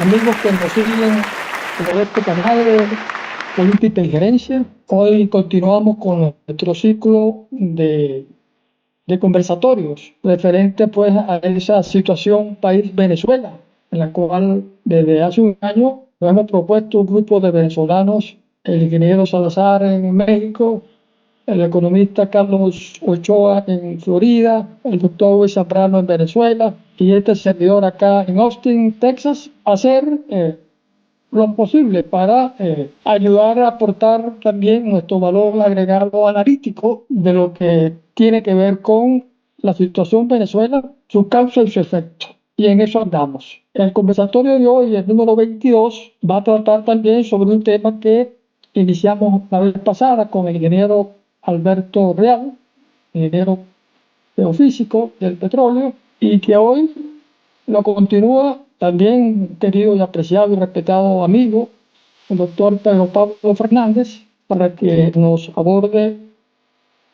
amigos que nos siguen por este canal de Política y Gerencia. Hoy continuamos con nuestro ciclo de conversatorios referente pues a esa situación país Venezuela, en la cual desde hace un año nos hemos propuesto un grupo de venezolanos, el ingeniero Salazar en México, el economista Carlos Ochoa en Florida, el doctor Luis Zambrano en Venezuela y este servidor acá en Austin, Texas, hacer lo posible para ayudar a aportar también nuestro valor agregado analítico de lo que tiene que ver con la situación Venezuela, su causa y su efecto. Y en eso andamos. El conversatorio de hoy, el número 22, va a tratar también sobre un tema que iniciamos la vez pasada con el ingeniero Alberto Real, ingeniero geofísico del petróleo, y que hoy lo continúa también querido y apreciado y respetado amigo, el doctor Pedro Pablo Fernández, para que nos aborde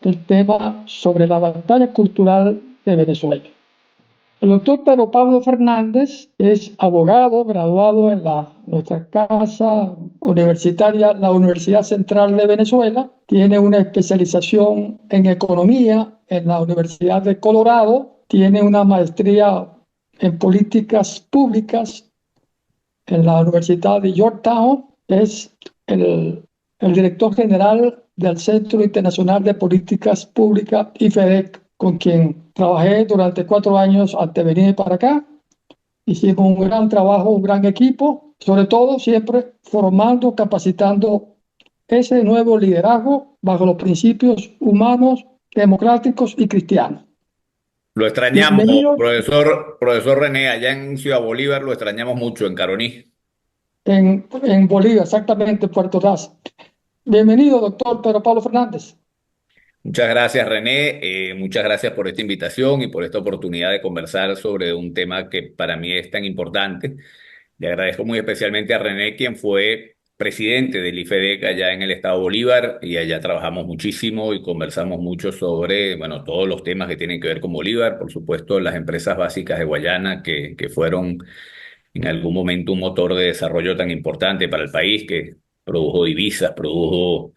el tema sobre la batalla cultural de Venezuela. El doctor Pedro Pablo Fernández es abogado graduado en nuestra casa universitaria, la Universidad Central de Venezuela. Tiene una especialización en economía en la Universidad de Colorado. Tiene una maestría en políticas públicas en la Universidad de Yorktown. Es el director general del Centro Internacional de Políticas Públicas, IFEDEC, con quien trabajé durante 4 años antes de venir para acá. Hicimos un gran trabajo, un gran equipo, sobre todo siempre formando, capacitando ese nuevo liderazgo bajo los principios humanos, democráticos y cristianos. Lo extrañamos, Bienvenido profesor René, allá en Ciudad Bolívar lo extrañamos mucho, en Caroní. en Bolivia, exactamente, Puerto Ordaz. Bienvenido, doctor Pedro Pablo Fernández. Muchas gracias, René. Muchas gracias por esta invitación y por esta oportunidad de conversar sobre un tema que para mí es tan importante. Le agradezco muy especialmente a René, quien fue presidente del IFEDEC allá en el estado Bolívar, y allá trabajamos muchísimo y conversamos mucho sobre, bueno, todos los temas que tienen que ver con Bolívar, por supuesto, las empresas básicas de Guayana que fueron en algún momento un motor de desarrollo tan importante para el país, que produjo divisas, produjo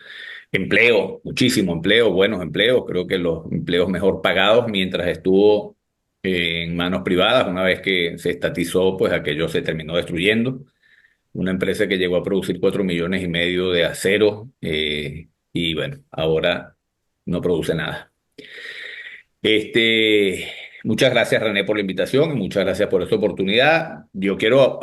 empleo, muchísimo empleo, buenos empleos, creo que los empleos mejor pagados mientras estuvo en manos privadas. Una vez que se estatizó, pues aquello se terminó destruyendo. Una empresa que llegó a producir 4,5 millones de acero, y bueno, ahora no produce nada. Muchas gracias, René, por la invitación y muchas gracias por esta oportunidad. Yo quiero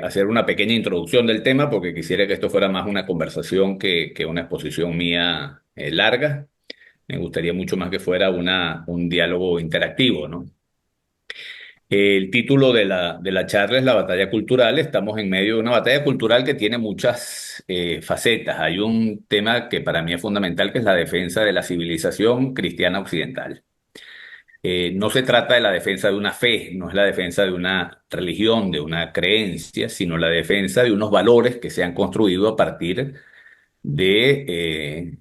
hacer una pequeña introducción del tema porque quisiera que esto fuera más una conversación que una exposición mía larga. Me gustaría mucho más que fuera un diálogo interactivo, ¿no? El título de la charla es La batalla cultural. Estamos en medio de una batalla cultural que tiene muchas facetas. Hay un tema que para mí es fundamental, que es la defensa de la civilización cristiana occidental. No se trata de la defensa de una fe, no es la defensa de una religión, de una creencia, sino la defensa de unos valores que se han construido a partir que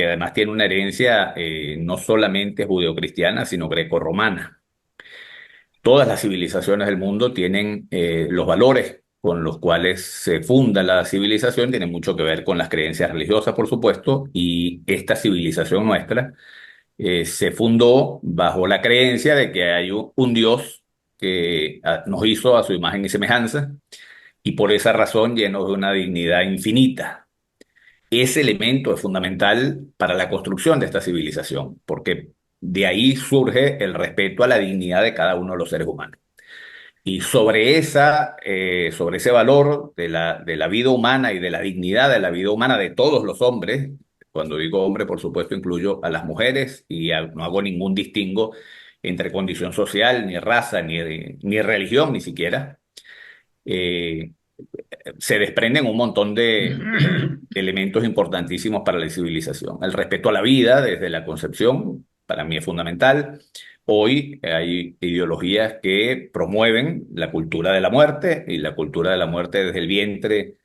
además tiene una herencia no solamente judeocristiana, sino grecorromana. Todas las civilizaciones del mundo tienen los valores con los cuales se funda la civilización, tienen mucho que ver con las creencias religiosas, por supuesto, y esta civilización nuestra se fundó bajo la creencia de que hay un Dios que nos hizo a su imagen y semejanza, y por esa razón llenos de una dignidad infinita. Ese elemento es fundamental para la construcción de esta civilización, porque de ahí surge el respeto a la dignidad de cada uno de los seres humanos. Y sobre ese valor de la vida humana y de la dignidad de la vida humana de todos los hombres, cuando digo hombre, por supuesto, incluyo a las mujeres y no hago ningún distingo entre condición social, ni raza, ni religión, ni siquiera. eh, Se desprenden un montón de elementos importantísimos para la civilización. El respeto a la vida desde la concepción, para mí es fundamental. Hoy hay ideologías que promueven la cultura de la muerte y la cultura de la muerte desde el vientre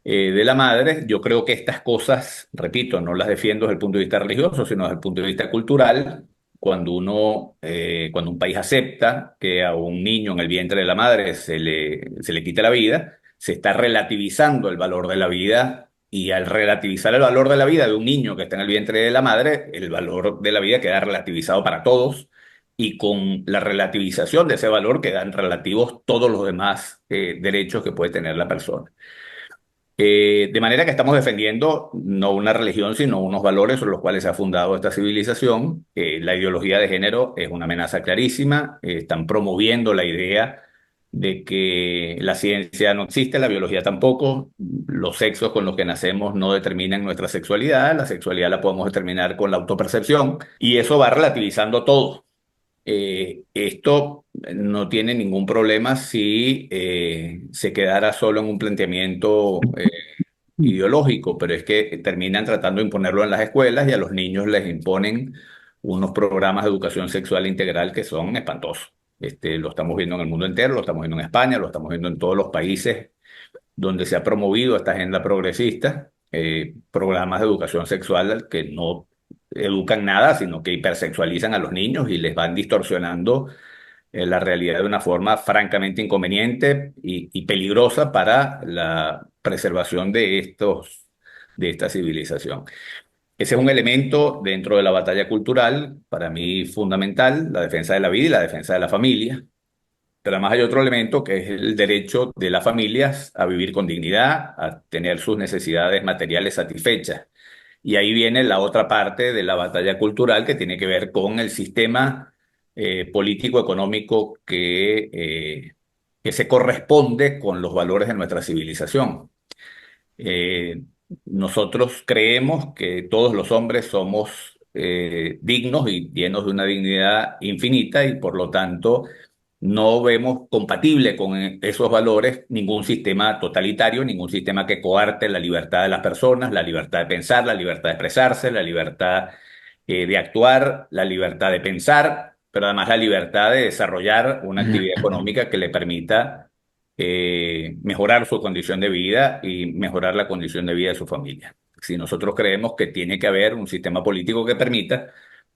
de la madre. Yo creo que estas cosas, repito, no las defiendo desde el punto de vista religioso, sino desde el punto de vista cultural. cuando un país acepta que a un niño en el vientre de la madre se le quite la vida, se está relativizando el valor de la vida, y al relativizar el valor de la vida de un niño que está en el vientre de la madre, el valor de la vida queda relativizado para todos, y con la relativización de ese valor quedan relativos todos los demás derechos que puede tener la persona. De manera que estamos defendiendo no una religión, sino unos valores sobre los cuales se ha fundado esta civilización. La ideología de género es una amenaza clarísima. Están promoviendo la idea de que la ciencia no existe, la biología tampoco. Los sexos con los que nacemos no determinan nuestra sexualidad. La sexualidad la podemos determinar con la autopercepción. Y eso va relativizando todo. Esto no tiene ningún problema si se quedara solo en un planteamiento ideológico, pero es que terminan tratando de imponerlo en las escuelas, y a los niños les imponen unos programas de educación sexual integral que son espantosos. Lo estamos viendo en el mundo entero, lo estamos viendo en España, lo estamos viendo en todos los países donde se ha promovido esta agenda progresista, programas de educación sexual que no educan nada, sino que hipersexualizan a los niños y les van distorsionando la realidad de una forma francamente inconveniente y peligrosa para la preservación de esta civilización. Ese es un elemento dentro de la batalla cultural, para mí fundamental, la defensa de la vida y la defensa de la familia. Pero además hay otro elemento que es el derecho de las familias a vivir con dignidad, a tener sus necesidades materiales satisfechas. Y ahí viene la otra parte de la batalla cultural, que tiene que ver con el sistema político-económico que se corresponde con los valores de nuestra civilización. Eh, Nosotros creemos que todos los hombres somos dignos y llenos de una dignidad infinita, y por lo tanto no vemos compatible con esos valores ningún sistema totalitario, ningún sistema que coarte la libertad de las personas, la libertad de pensar, la libertad de expresarse, la libertad de actuar, la libertad de pensar, pero además la libertad de desarrollar una actividad económica que le permita mejorar su condición de vida y mejorar la condición de vida de su familia. Si nosotros creemos que tiene que haber un sistema político que permita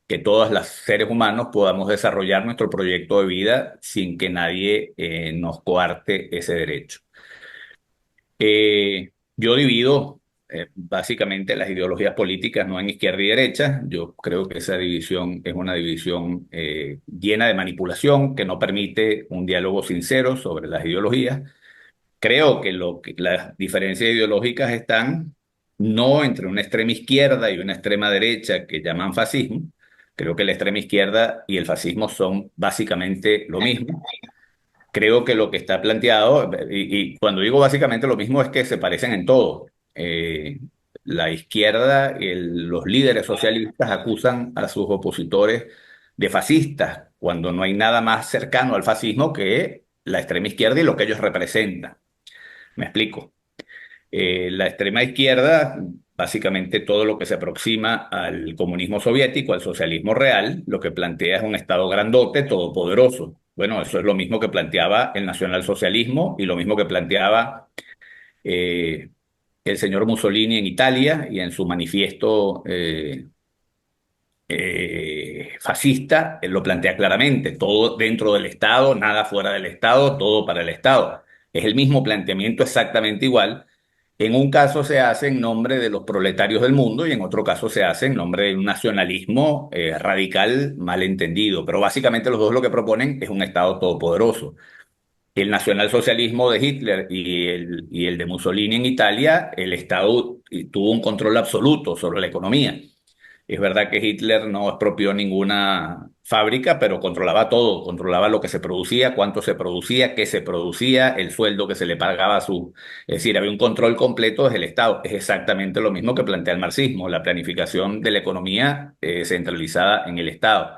que todos los seres humanos podamos desarrollar nuestro proyecto de vida sin que nadie nos coarte ese derecho. Yo divido básicamente las ideologías políticas no en izquierda y derecha. Yo creo que esa división es una división llena de manipulación, que no permite un diálogo sincero sobre las ideologías. Creo que las diferencias ideológicas están no entre una extrema izquierda y una extrema derecha que llaman fascismo. Creo que la extrema izquierda y el fascismo son básicamente lo mismo. Creo que lo que está planteado, y cuando digo básicamente lo mismo, es que se parecen en todo. La izquierda, los líderes socialistas acusan a sus opositores de fascistas, cuando no hay nada más cercano al fascismo que la extrema izquierda y lo que ellos representan. Me explico. La extrema izquierda, básicamente todo lo que se aproxima al comunismo soviético, al socialismo real, lo que plantea es un Estado grandote, todopoderoso. Bueno, eso es lo mismo que planteaba el nacionalsocialismo y lo mismo que planteaba eh, el señor Mussolini en Italia y en su manifiesto fascista. Él lo plantea claramente: todo dentro del Estado, nada fuera del Estado, todo para el Estado. Es el mismo planteamiento, exactamente igual. En un caso se hace en nombre de los proletarios del mundo, y en otro caso se hace en nombre de un nacionalismo radical malentendido. Pero básicamente los dos lo que proponen es un Estado todopoderoso. El nacionalsocialismo de Hitler y el de Mussolini en Italia, el Estado tuvo un control absoluto sobre la economía. Es verdad que Hitler no expropió ninguna fábrica, pero controlaba todo, controlaba lo que se producía, cuánto se producía, qué se producía, el sueldo que se le pagaba a su... Es decir, había un control completo desde el Estado. Es exactamente lo mismo que plantea el marxismo, la planificación de la economía centralizada en el Estado.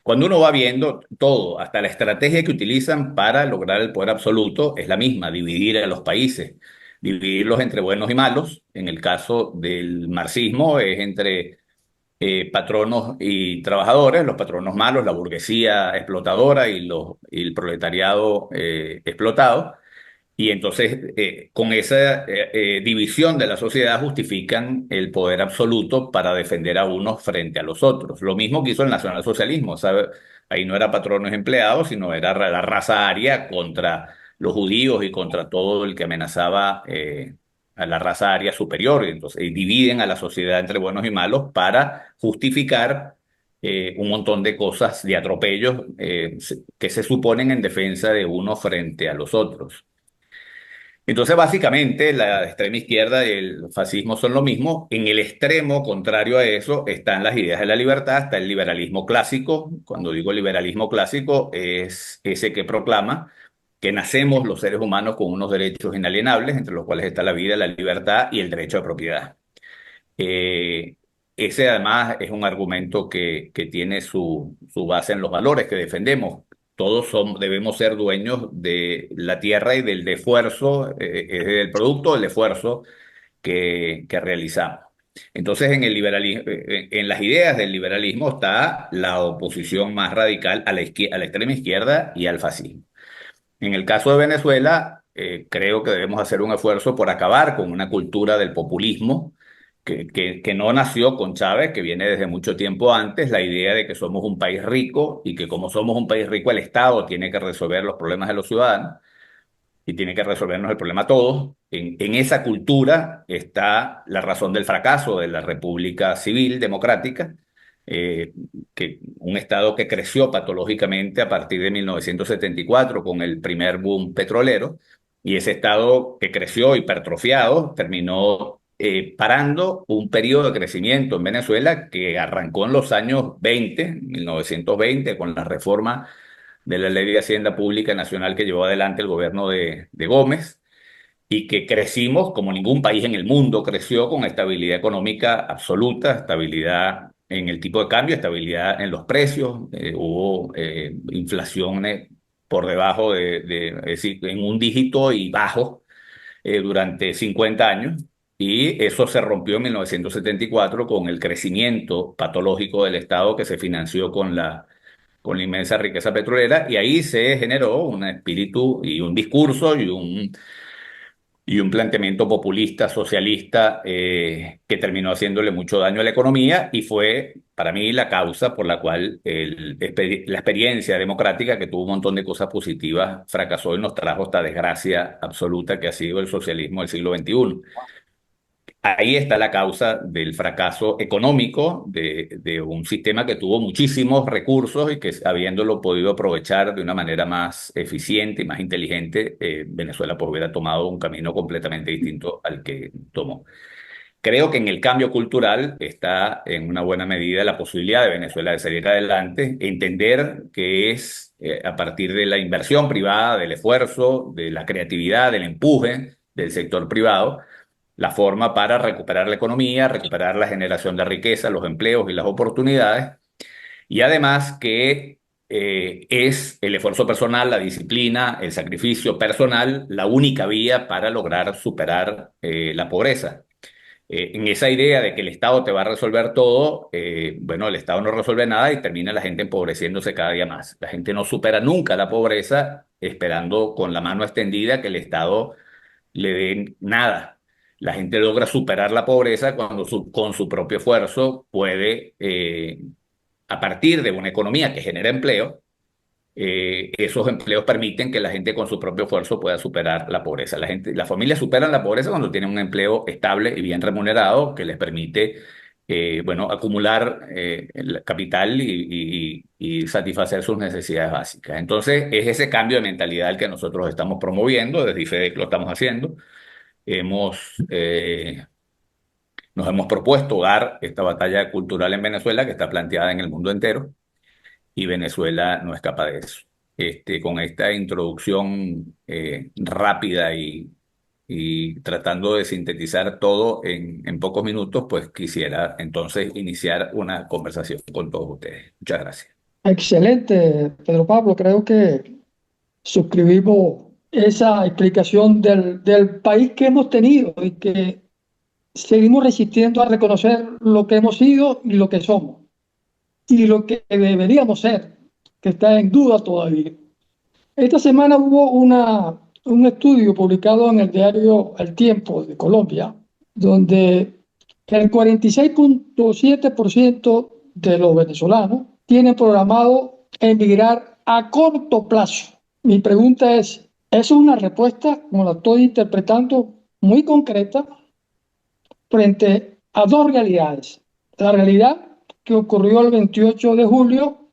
Cuando uno va viendo todo, hasta la estrategia que utilizan para lograr el poder absoluto es la misma: dividir a los países, dividirlos entre buenos y malos. En el caso del marxismo es entre patronos y trabajadores, los patronos malos, la burguesía explotadora y el proletariado explotado. Y entonces, con esa división de la sociedad justifican el poder absoluto para defender a unos frente a los otros. Lo mismo que hizo el nacionalsocialismo, ¿sabe? Ahí no era patronos empleados, sino era la raza aria contra los judíos y contra todo el que amenazaba a la raza aria superior. Y entonces, dividen a la sociedad entre buenos y malos para justificar un montón de cosas, de atropellos que se suponen en defensa de unos frente a los otros. Entonces, básicamente, la extrema izquierda y el fascismo son lo mismo. En el extremo contrario a eso están las ideas de la libertad, está el liberalismo clásico. Cuando digo liberalismo clásico, es ese que proclama que nacemos los seres humanos con unos derechos inalienables, entre los cuales está la vida, la libertad y el derecho de propiedad. Eh, Ese además es un argumento que tiene su base en los valores que defendemos. Debemos ser dueños de la tierra y del esfuerzo, del producto del esfuerzo que realizamos. Entonces, en el liberalismo, en las ideas del liberalismo está la oposición más radical a a la extrema izquierda y al fascismo. En el caso de Venezuela, creo que debemos hacer un esfuerzo por acabar con una cultura del populismo que no nació con Chávez, que viene desde mucho tiempo antes, la idea de que somos un país rico y que como somos un país rico, el Estado tiene que resolver los problemas de los ciudadanos y tiene que resolvernos el problema a todos. En esa cultura está la razón del fracaso de la República Civil Democrática, eh, un Estado que creció patológicamente a partir de 1974 con el primer boom petrolero, y ese Estado que creció hipertrofiado terminó parando un periodo de crecimiento en Venezuela que arrancó en los años 20, 1920, con la reforma de la Ley de Hacienda Pública Nacional que llevó adelante el gobierno de Gómez, y que crecimos como ningún país en el mundo creció, con estabilidad económica absoluta, estabilidad en el tipo de cambio, estabilidad en los precios, hubo inflaciones por debajo es decir, en un dígito y bajo durante 50 años. Y eso se rompió en 1974 con el crecimiento patológico del Estado que se financió con la inmensa riqueza petrolera, y ahí se generó un espíritu y un discurso y un planteamiento populista, socialista, que terminó haciéndole mucho daño a la economía y fue, para mí, la causa por la cual la experiencia democrática, que tuvo un montón de cosas positivas, fracasó y nos trajo esta desgracia absoluta que ha sido el socialismo del siglo XXI. Ahí está la causa del fracaso económico de un sistema que tuvo muchísimos recursos y que, habiéndolo podido aprovechar de una manera más eficiente y más inteligente, Venezuela pues hubiera tomado un camino completamente distinto al que tomó. Creo que en el cambio cultural está en una buena medida la posibilidad de Venezuela de salir adelante, entender que es a partir de la inversión privada, del esfuerzo, de la creatividad, del empuje del sector privado, la forma para recuperar la economía, recuperar la generación de riqueza, los empleos y las oportunidades, y además que es el esfuerzo personal, la disciplina, el sacrificio personal, la única vía para lograr superar la pobreza. En esa idea de que el Estado te va a resolver todo, bueno, el Estado no resuelve nada y termina la gente empobreciéndose cada día más. La gente no supera nunca la pobreza esperando con la mano extendida que el Estado le dé nada. La gente logra superar la pobreza cuando con su propio esfuerzo puede, a partir de una economía que genera empleo, esos empleos permiten que la gente con su propio esfuerzo pueda superar la pobreza. Las familias superan la pobreza cuando tienen un empleo estable y bien remunerado que les permite, bueno, acumular el capital y satisfacer sus necesidades básicas. Entonces, es ese cambio de mentalidad el que nosotros estamos promoviendo, desde IFEDEC lo estamos haciendo. Hemos, Nos hemos propuesto dar esta batalla cultural en Venezuela que está planteada en el mundo entero, y Venezuela no escapa de eso. Con esta introducción rápida y tratando de sintetizar todo en pocos minutos, pues quisiera entonces iniciar una conversación con todos ustedes. Muchas gracias. Excelente, Pedro Pablo. Creo que suscribimos esa explicación del país que hemos tenido y que seguimos resistiendo a reconocer lo que hemos sido y lo que somos y lo que deberíamos ser, que está en duda todavía. Esta semana hubo un estudio publicado en el diario El Tiempo de Colombia, donde el 46,7% de los venezolanos tienen programado emigrar a corto plazo. Mi pregunta es una respuesta, como la estoy interpretando, muy concreta frente a dos realidades. La realidad que ocurrió el 28 de julio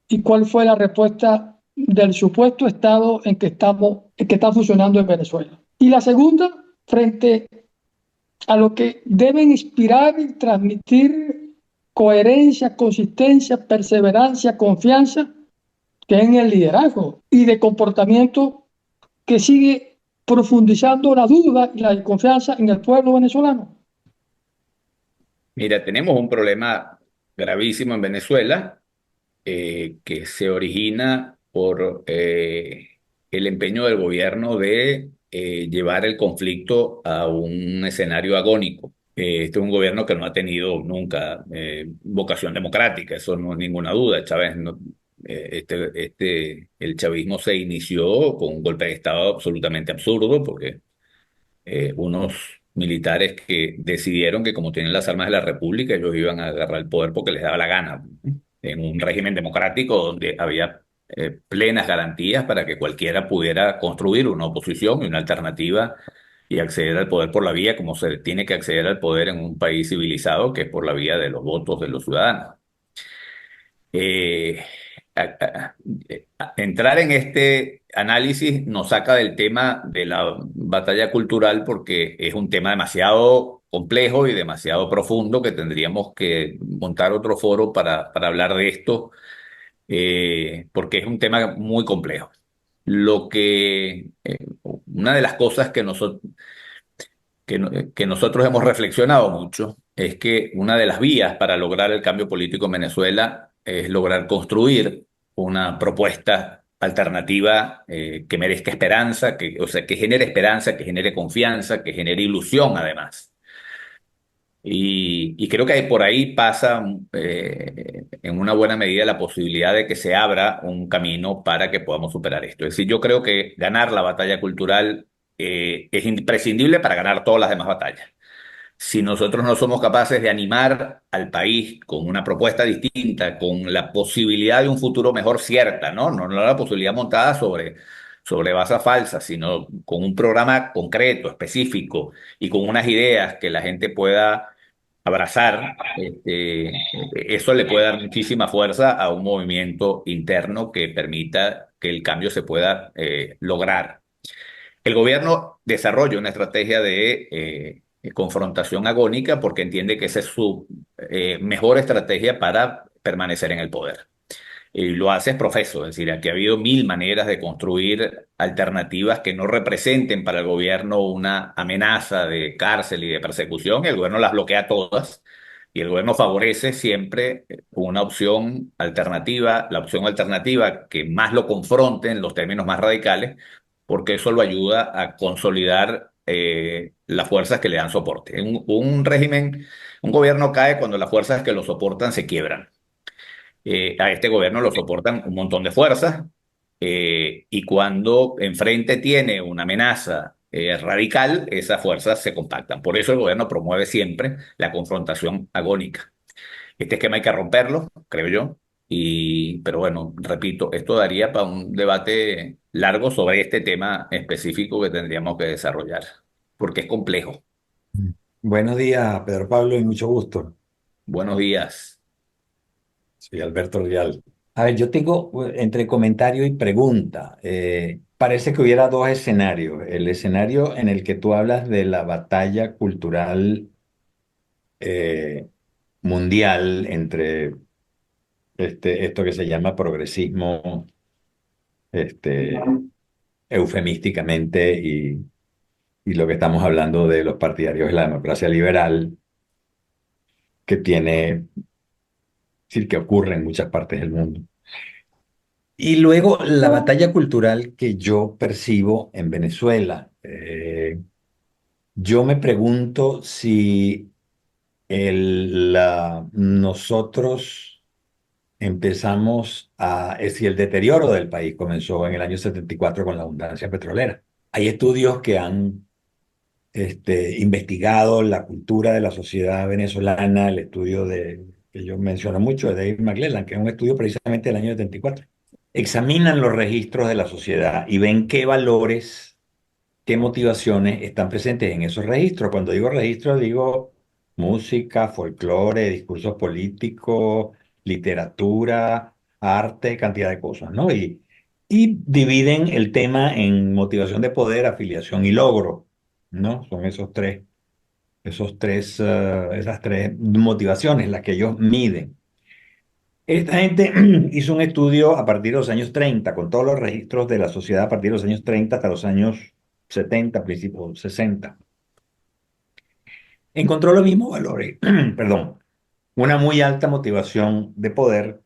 y cuál fue la respuesta del supuesto estado en que está funcionando en Venezuela. Y la segunda, frente a lo que deben inspirar y transmitir coherencia, consistencia, perseverancia, confianza, que es en el liderazgo y de comportamiento que sigue profundizando la duda y la desconfianza en el pueblo venezolano. Mira, tenemos un problema gravísimo en Venezuela que se origina por el empeño del gobierno de llevar el conflicto a un escenario agónico. Este es un gobierno que no ha tenido nunca vocación democrática, eso no es ninguna duda. Chávez el chavismo se inició con un golpe de Estado absolutamente absurdo porque unos militares que decidieron que como tienen las armas de la República, ellos iban a agarrar el poder porque les daba la gana, en un régimen democrático donde había plenas garantías para que cualquiera pudiera construir una oposición y una alternativa y acceder al poder por la vía como se tiene que acceder al poder en un país civilizado, que es por la vía de los votos de los ciudadanos. Eh, Entrar en este análisis nos saca del tema de la batalla cultural porque es un tema demasiado complejo y demasiado profundo que tendríamos que montar otro foro para hablar de esto, porque es un tema muy complejo. Una de las cosas que nosotros hemos reflexionado mucho es que una de las vías para lograr el cambio político en Venezuela es lograr construir una propuesta alternativa que merezca esperanza, o sea, que genere esperanza, que genere confianza, que genere ilusión además. Y creo que por ahí pasa en una buena medida la posibilidad de que se abra un camino para que podamos superar esto. Es decir, yo creo que ganar la batalla cultural es imprescindible para ganar todas las demás batallas. Si nosotros no somos capaces de animar al país con una propuesta distinta, con la posibilidad de un futuro mejor cierta, ¿no? No la posibilidad montada sobre bases falsas, sino con un programa concreto, específico y con unas ideas que la gente pueda abrazar, eso le puede dar muchísima fuerza a un movimiento interno que permita que el cambio se pueda lograr. El gobierno desarrolla una estrategia de confrontación agónica porque entiende que esa es su mejor estrategia para permanecer en el poder. Y lo hace profeso, es decir, aquí ha habido mil maneras de construir alternativas que no representen para el gobierno una amenaza de cárcel y de persecución, y el gobierno las bloquea todas, y el gobierno favorece siempre una opción alternativa, la opción alternativa que más lo confronte en los términos más radicales, porque eso lo ayuda a consolidar las fuerzas que le dan soporte. Un régimen, un gobierno cae cuando las fuerzas que lo soportan se quiebran. A este gobierno lo soportan un montón de fuerzas y cuando enfrente tiene una amenaza radical, esas fuerzas se compactan. Por eso el gobierno promueve siempre la confrontación agónica. Este esquema hay que romperlo, creo yo, pero bueno, repito, esto daría para un debate largo sobre este tema específico que tendríamos que desarrollar, porque es complejo. Buenos días, Pedro Pablo, y mucho gusto. Buenos días. Soy Alberto Rial. A ver, yo tengo entre comentario y pregunta. Parece que hubiera dos escenarios. El escenario en el que tú hablas de la batalla cultural eh, mundial entre esto que se llama progresismo, este, eufemísticamente, y lo que estamos hablando de los partidarios de la democracia liberal, que tiene, es decir, que ocurre en muchas partes del mundo. Y luego la batalla cultural que yo percibo en Venezuela. Yo me pregunto si nosotros empezamos a, si el deterioro del país comenzó en el año 74 con la abundancia petrolera. Hay estudios que han investigado la cultura de la sociedad venezolana, el estudio que yo menciono mucho de David McClelland, que es un estudio precisamente del año 74. Examinan los registros de la sociedad y ven qué valores, qué motivaciones están presentes en esos registros. Cuando digo registros, digo música, folclore, discursos políticos, literatura, arte, cantidad de cosas, ¿no? Y dividen el tema en motivación de poder, afiliación y logro, ¿no? Son esas tres motivaciones las que ellos miden. Esta gente hizo un estudio a partir de los años 30 con todos los registros de la sociedad a partir de los años 30 hasta los años 70, principios 60. Encontró los mismos valores, perdón, una muy alta motivación de poder,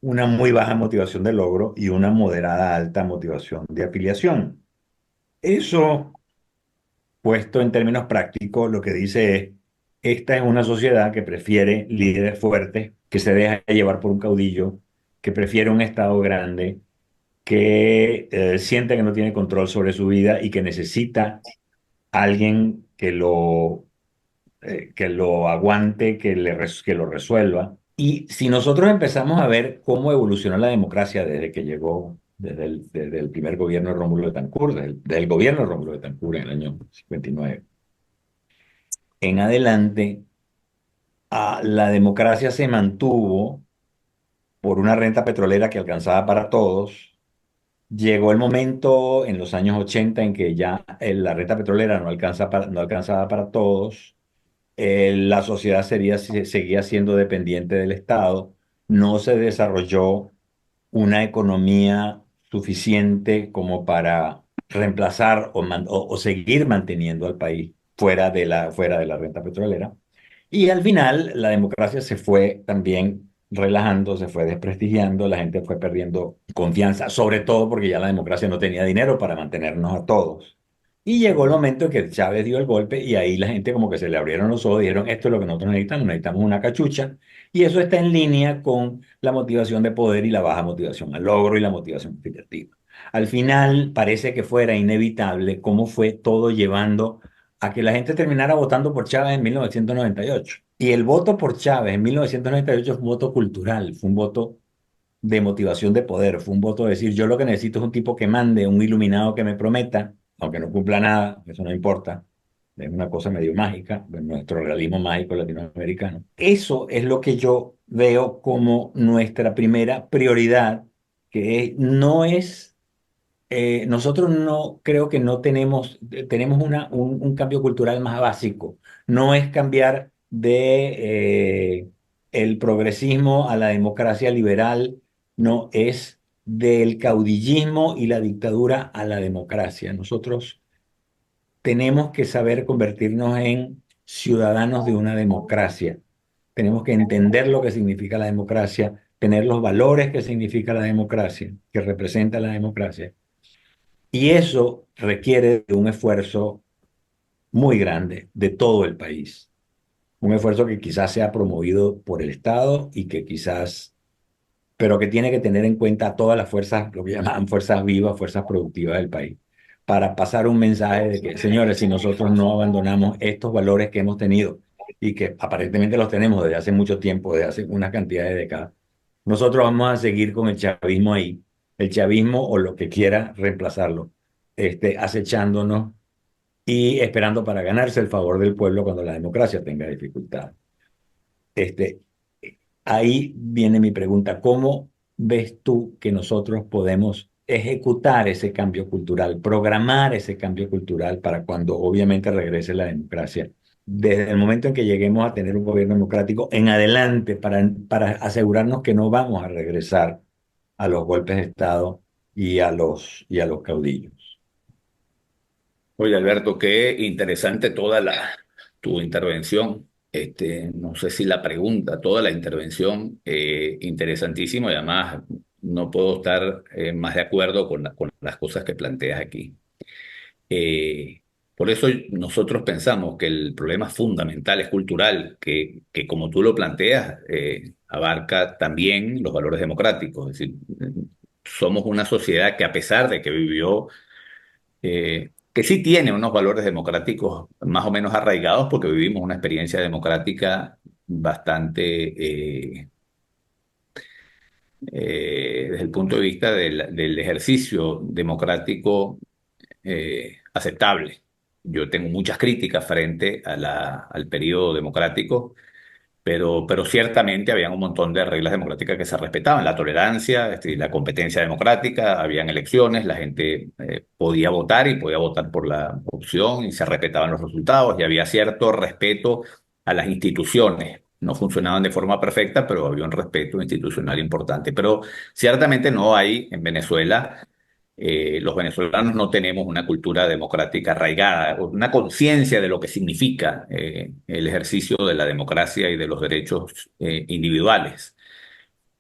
una muy baja motivación de logro y una moderada alta motivación de afiliación. Eso, puesto en términos prácticos, lo que dice es, esta es una sociedad que prefiere líderes fuertes, que se deja llevar por un caudillo, que prefiere un Estado grande, que siente que no tiene control sobre su vida y que necesita alguien que lo aguante, que lo resuelva. Y si nosotros empezamos a ver cómo evolucionó la democracia desde que llegó, desde el primer gobierno de Rómulo Betancourt, desde el gobierno de Rómulo Betancourt en el año 59, en adelante, la democracia se mantuvo por una renta petrolera que alcanzaba para todos. Llegó el momento en los años 80 en que ya la renta petrolera no alcanzaba para todos. La sociedad seguía siendo dependiente del Estado. No se desarrolló una economía suficiente como para reemplazar o seguir manteniendo al país fuera de la renta petrolera. Y al final la democracia se fue también relajando, se fue desprestigiando, la gente fue perdiendo confianza, sobre todo porque ya la democracia no tenía dinero para mantenernos a todos. Y llegó el momento en que Chávez dio el golpe y ahí la gente como que se le abrieron los ojos y dijeron, esto es lo que nosotros necesitamos una cachucha. Y eso está en línea con la motivación de poder y la baja motivación al logro y la motivación afiliativa. Al final parece que fuera inevitable cómo fue todo llevando a que la gente terminara votando por Chávez en 1998. Y el voto por Chávez en 1998 fue un voto cultural, fue un voto de motivación de poder, fue un voto de decir, yo lo que necesito es un tipo que mande, un iluminado que me prometa, aunque no cumpla nada, eso no importa, es una cosa medio mágica, de nuestro realismo mágico latinoamericano. Eso es lo que yo veo como nuestra primera prioridad, no es nosotros no creo que no tenemos un cambio cultural más básico. No es cambiar el progresismo a la democracia liberal, no es del caudillismo y la dictadura a la democracia. Nosotros tenemos que saber convertirnos en ciudadanos de una democracia. Tenemos que entender lo que significa la democracia, tener los valores que significa la democracia, que representa la democracia y eso requiere de un esfuerzo muy grande de todo el país. Un esfuerzo que quizás sea promovido por el Estado y que quizás, pero que tiene que tener en cuenta a todas las fuerzas, lo que llaman fuerzas vivas, fuerzas productivas del país, para pasar un mensaje de que, señores, si nosotros no abandonamos estos valores que hemos tenido y que aparentemente los tenemos desde hace mucho tiempo, desde hace una cantidad de décadas, nosotros vamos a seguir con el chavismo ahí, el chavismo o lo que quiera reemplazarlo, acechándonos y esperando para ganarse el favor del pueblo cuando la democracia tenga dificultad. Este, Ahí viene mi pregunta, ¿cómo ves tú que nosotros podemos ejecutar ese cambio cultural, programar ese cambio cultural para cuando obviamente regrese la democracia? Desde el momento en que lleguemos a tener un gobierno democrático en adelante para asegurarnos que no vamos a regresar a los golpes de Estado y a los caudillos. Oye, Alberto, qué interesante tu intervención. No sé si la pregunta, toda la intervención, interesantísimo y además no puedo estar más de acuerdo con las cosas que planteas aquí. Eh, por eso nosotros pensamos que el problema fundamental es cultural, que como tú lo planteas, abarca también los valores democráticos. Es decir, somos una sociedad que a pesar de que vivió que sí tiene unos valores democráticos más o menos arraigados porque vivimos una experiencia democrática bastante, desde el punto de vista del ejercicio democrático, aceptable. Yo tengo muchas críticas frente a al periodo democrático, pero ciertamente había un montón de reglas democráticas que se respetaban, la tolerancia, la competencia democrática, habían elecciones, la gente podía votar y podía votar por la opción y se respetaban los resultados y había cierto respeto a las instituciones. No funcionaban de forma perfecta, pero había un respeto institucional importante. Pero ciertamente no hay en Venezuela, los venezolanos no tenemos una cultura democrática arraigada, una conciencia de lo que significa el ejercicio de la democracia y de los derechos individuales,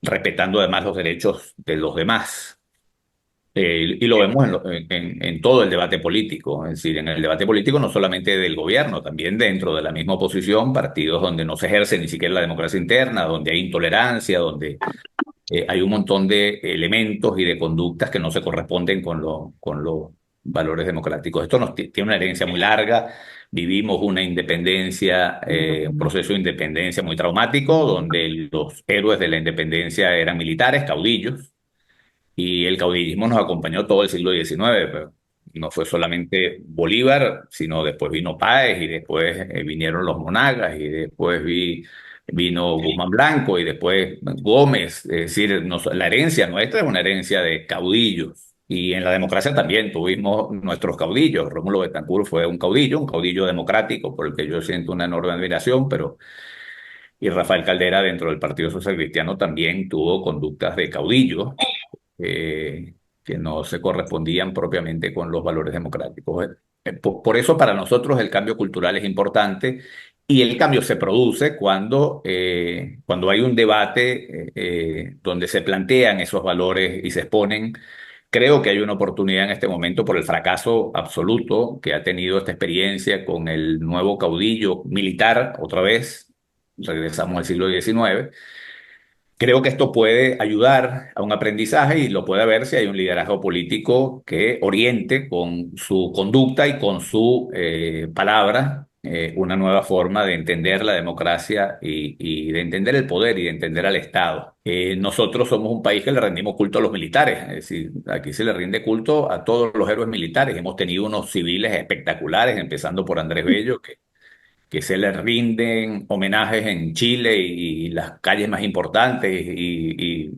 respetando además los derechos de los demás. Y lo vemos en todo el debate político, es decir, en el debate político no solamente del gobierno, también dentro de la misma oposición, partidos donde no se ejerce ni siquiera la democracia interna, donde hay intolerancia, donde hay un montón de elementos y de conductas que no se corresponden con los valores democráticos. Esto tiene una herencia muy larga. Vivimos una independencia, un proceso de independencia muy traumático, donde los héroes de la independencia eran militares, caudillos, y el caudillismo nos acompañó todo el siglo XIX, pero no fue solamente Bolívar, sino después vino Páez y después vinieron los Monagas y después vino Guzmán Blanco y después Gómez. Es decir, la herencia nuestra es una herencia de caudillos. Y en la democracia también tuvimos nuestros caudillos. Rómulo Betancourt fue un caudillo democrático por el que yo siento una enorme admiración, pero y Rafael Caldera dentro del Partido Social Cristiano también tuvo conductas de caudillo que no se correspondían propiamente con los valores democráticos. Por eso para nosotros el cambio cultural es importante y el cambio se produce cuando hay un debate donde se plantean esos valores y se exponen. Creo que hay una oportunidad en este momento por el fracaso absoluto que ha tenido esta experiencia con el nuevo caudillo militar, otra vez, regresamos al siglo XIX. Creo que esto puede ayudar a un aprendizaje y lo puede ver si hay un liderazgo político que oriente con su conducta y con su palabra una nueva forma de entender la democracia y de entender el poder y de entender al Estado. Nosotros somos un país que le rendimos culto a los militares, es decir, aquí se le rinde culto a todos los héroes militares. Hemos tenido unos civiles espectaculares, empezando por Andrés Bello, que se le rinden homenajes en Chile y las calles más importantes y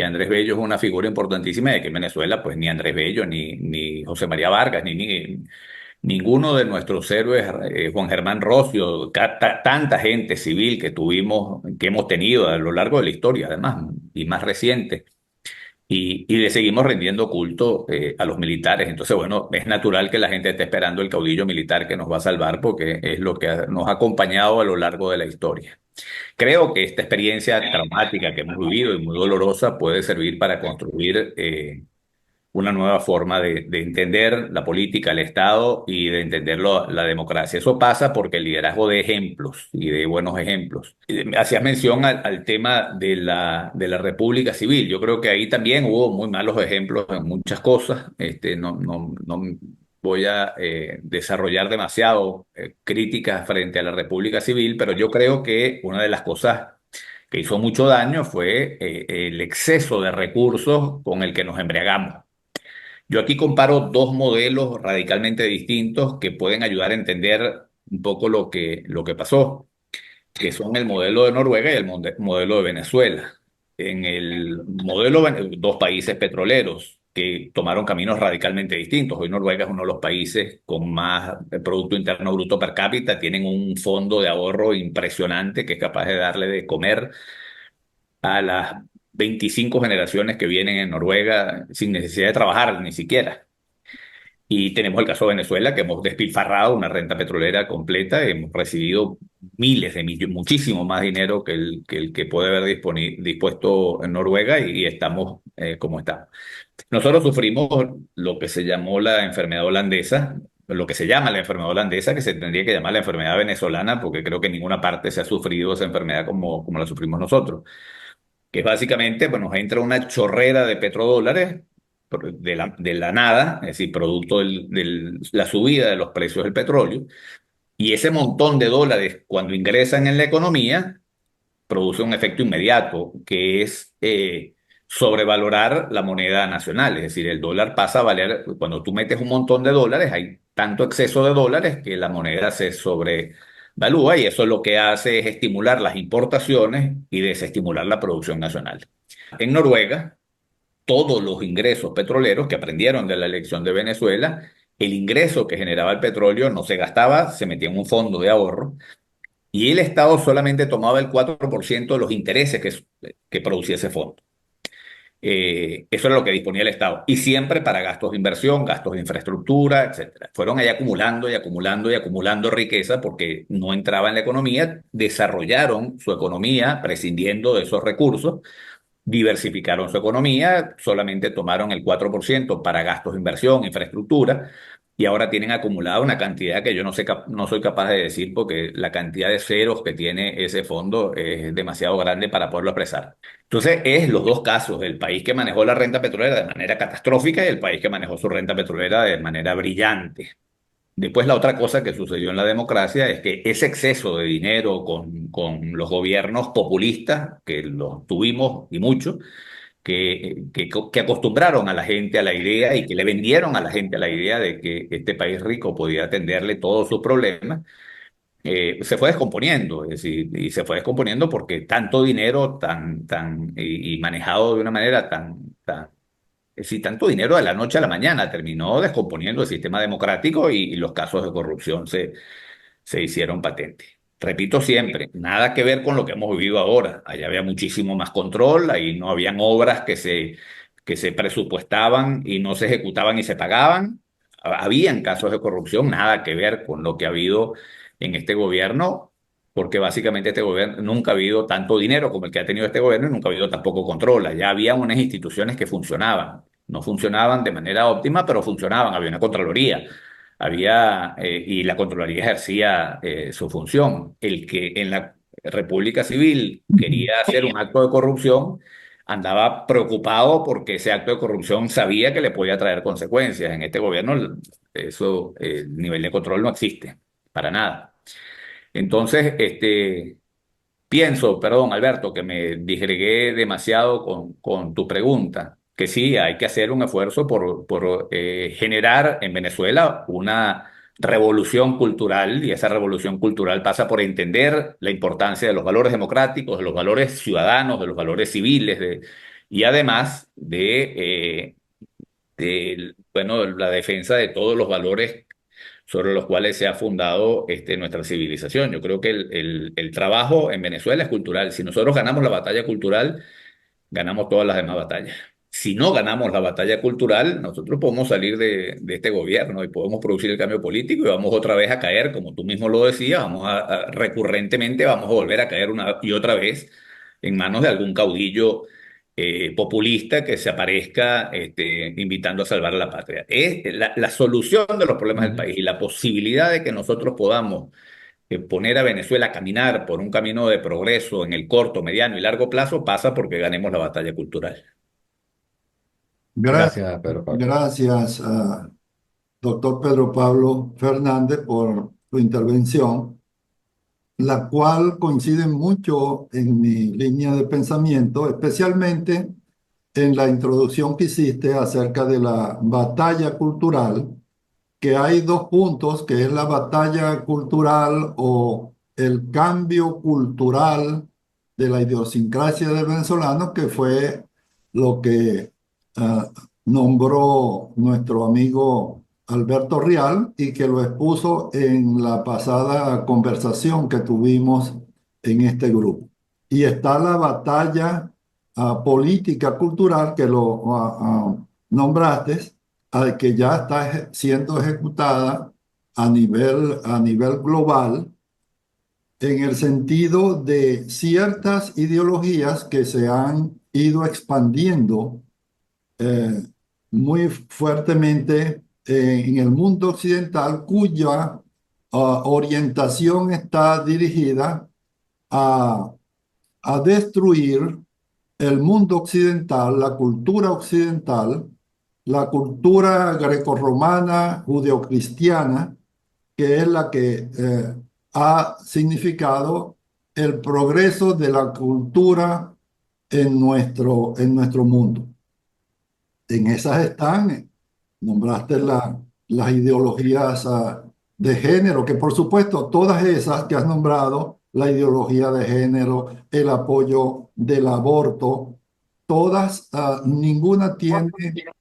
Andrés Bello es una figura importantísima de que en Venezuela pues ni Andrés Bello ni José María Vargas ni ninguno de nuestros héroes, Juan Germán Rocio, tanta gente civil que hemos tenido a lo largo de la historia además y más reciente. Y le seguimos rendiendo culto a los militares. Entonces, bueno, es natural que la gente esté esperando el caudillo militar que nos va a salvar porque es lo que nos ha acompañado a lo largo de la historia. Creo que esta experiencia traumática que hemos vivido y muy dolorosa puede servir para construir una nueva forma de entender la política, el Estado y de entender la democracia. Eso pasa porque el liderazgo de ejemplos y de buenos ejemplos. Hacías mención al tema de la República Civil. Yo creo que ahí también hubo muy malos ejemplos en muchas cosas. No voy a desarrollar demasiado críticas frente a la República Civil, pero yo creo que una de las cosas que hizo mucho daño fue el exceso de recursos con el que nos embriagamos. Yo aquí comparo dos modelos radicalmente distintos que pueden ayudar a entender un poco lo que pasó, que son el modelo de Noruega y el modelo de Venezuela. En el modelo, dos países petroleros que tomaron caminos radicalmente distintos. Hoy Noruega es uno de los países con más Producto Interno Bruto per cápita, tienen un fondo de ahorro impresionante que es capaz de darle de comer a las 25 generaciones que vienen en Noruega sin necesidad de trabajar ni siquiera. Y tenemos el caso de Venezuela, que hemos despilfarrado una renta petrolera completa, hemos recibido miles de millones, muchísimo más dinero que el que puede haber dispuesto en Noruega y estamos como estamos. Nosotros sufrimos lo que se llamó la enfermedad holandesa, lo que se llama la enfermedad holandesa, que se tendría que llamar la enfermedad venezolana, porque creo que en ninguna parte se ha sufrido esa enfermedad como la sufrimos nosotros, que básicamente, pues, nos entra una chorrera de petrodólares de la nada, es decir, producto de la subida de los precios del petróleo, y ese montón de dólares cuando ingresan en la economía produce un efecto inmediato, que es sobrevalorar la moneda nacional. Es decir, el dólar pasa a valer, cuando tú metes un montón de dólares, hay tanto exceso de dólares que la moneda se sobrevalúa y eso lo que hace es estimular las importaciones y desestimular la producción nacional. En Noruega, todos los ingresos petroleros que aprendieron de la elección de Venezuela, el ingreso que generaba el petróleo no se gastaba, se metía en un fondo de ahorro y el Estado solamente tomaba el 4% de los intereses que producía ese fondo. Eso era lo que disponía el Estado. Y siempre para gastos de inversión, gastos de infraestructura, etcétera. Fueron ahí acumulando y acumulando y acumulando riqueza porque no entraba en la economía, desarrollaron su economía prescindiendo de esos recursos, diversificaron su economía, solamente tomaron el 4% para gastos de inversión, infraestructura, y ahora tienen acumulada una cantidad que yo no sé, no soy capaz de decir porque la cantidad de ceros que tiene ese fondo es demasiado grande para poderlo expresar. Entonces, es los dos casos, el país que manejó la renta petrolera de manera catastrófica y el país que manejó su renta petrolera de manera brillante. Después la otra cosa que sucedió en la democracia es que ese exceso de dinero con los gobiernos populistas, que los tuvimos y mucho, que acostumbraron a la gente a la idea y que le vendieron a la gente a la idea de que este país rico podía atenderle todos sus problemas, se fue descomponiendo, es decir, y se fue descomponiendo porque tanto dinero y manejado de una manera es decir, tanto dinero de la noche a la mañana terminó descomponiendo el sistema democrático y los casos de corrupción se hicieron patentes. Repito siempre, nada que ver con lo que hemos vivido ahora. Allá había muchísimo más control, ahí no habían obras que se presupuestaban y no se ejecutaban y se pagaban. Habían casos de corrupción, nada que ver con lo que ha habido en este gobierno, porque básicamente este gobierno nunca ha habido tanto dinero como el que ha tenido este gobierno y nunca ha habido tampoco control. Allá había unas instituciones que funcionaban. No funcionaban de manera óptima, pero funcionaban. Había una Contraloría, y la Contraloría ejercía su función. El que en la República Civil quería hacer un acto de corrupción andaba preocupado porque ese acto de corrupción sabía que le podía traer consecuencias. En este gobierno eso, el nivel de control no existe para nada. Entonces, pienso, perdón, Alberto, que me disgregué demasiado con tu pregunta, que sí, hay que hacer un esfuerzo por generar en Venezuela una revolución cultural, y esa revolución cultural pasa por entender la importancia de los valores democráticos, de los valores ciudadanos, de los valores civiles, y además bueno, la defensa de todos los valores sobre los cuales se ha fundado nuestra civilización. Yo creo que el trabajo en Venezuela es cultural. Si nosotros ganamos la batalla cultural, ganamos todas las demás batallas. Si no ganamos la batalla cultural, nosotros podemos salir de este gobierno y podemos producir el cambio político y vamos otra vez a caer, como tú mismo lo decías, recurrentemente vamos a volver a caer una y otra vez en manos de algún caudillo populista que se aparezca invitando a salvar a la patria. Es la solución de los problemas del Ujú. país y la posibilidad de que nosotros podamos poner a Venezuela a caminar por un camino de progreso en el corto, mediano y largo plazo pasa porque ganemos la batalla cultural. Gra- Gracias, Pedro Pablo. Gracias, doctor Pedro Pablo Fernández, por su intervención, la cual coincide mucho en mi línea de pensamiento, especialmente en la introducción que hiciste acerca de la batalla cultural, que hay dos puntos, que es la batalla cultural o el cambio cultural de la idiosincrasia del venezolano, que fue lo que ah, nombró nuestro amigo Alberto Rial y que lo expuso en la pasada conversación que tuvimos en este grupo. Y está la batalla política cultural que lo nombraste, que ya está siendo ejecutada a nivel global en el sentido de ciertas ideologías que se han ido expandiendo eh, muy fuertemente en el mundo occidental, cuya orientación está dirigida a, a destruir el mundo occidental, la cultura occidental, la cultura grecorromana judeocristiana, que es la que ha significado el progreso de la cultura en nuestro mundo. En esas están, nombraste las ideologías de género, que por supuesto todas esas que has nombrado, la ideología de género, el apoyo del aborto, todas, ninguna tiene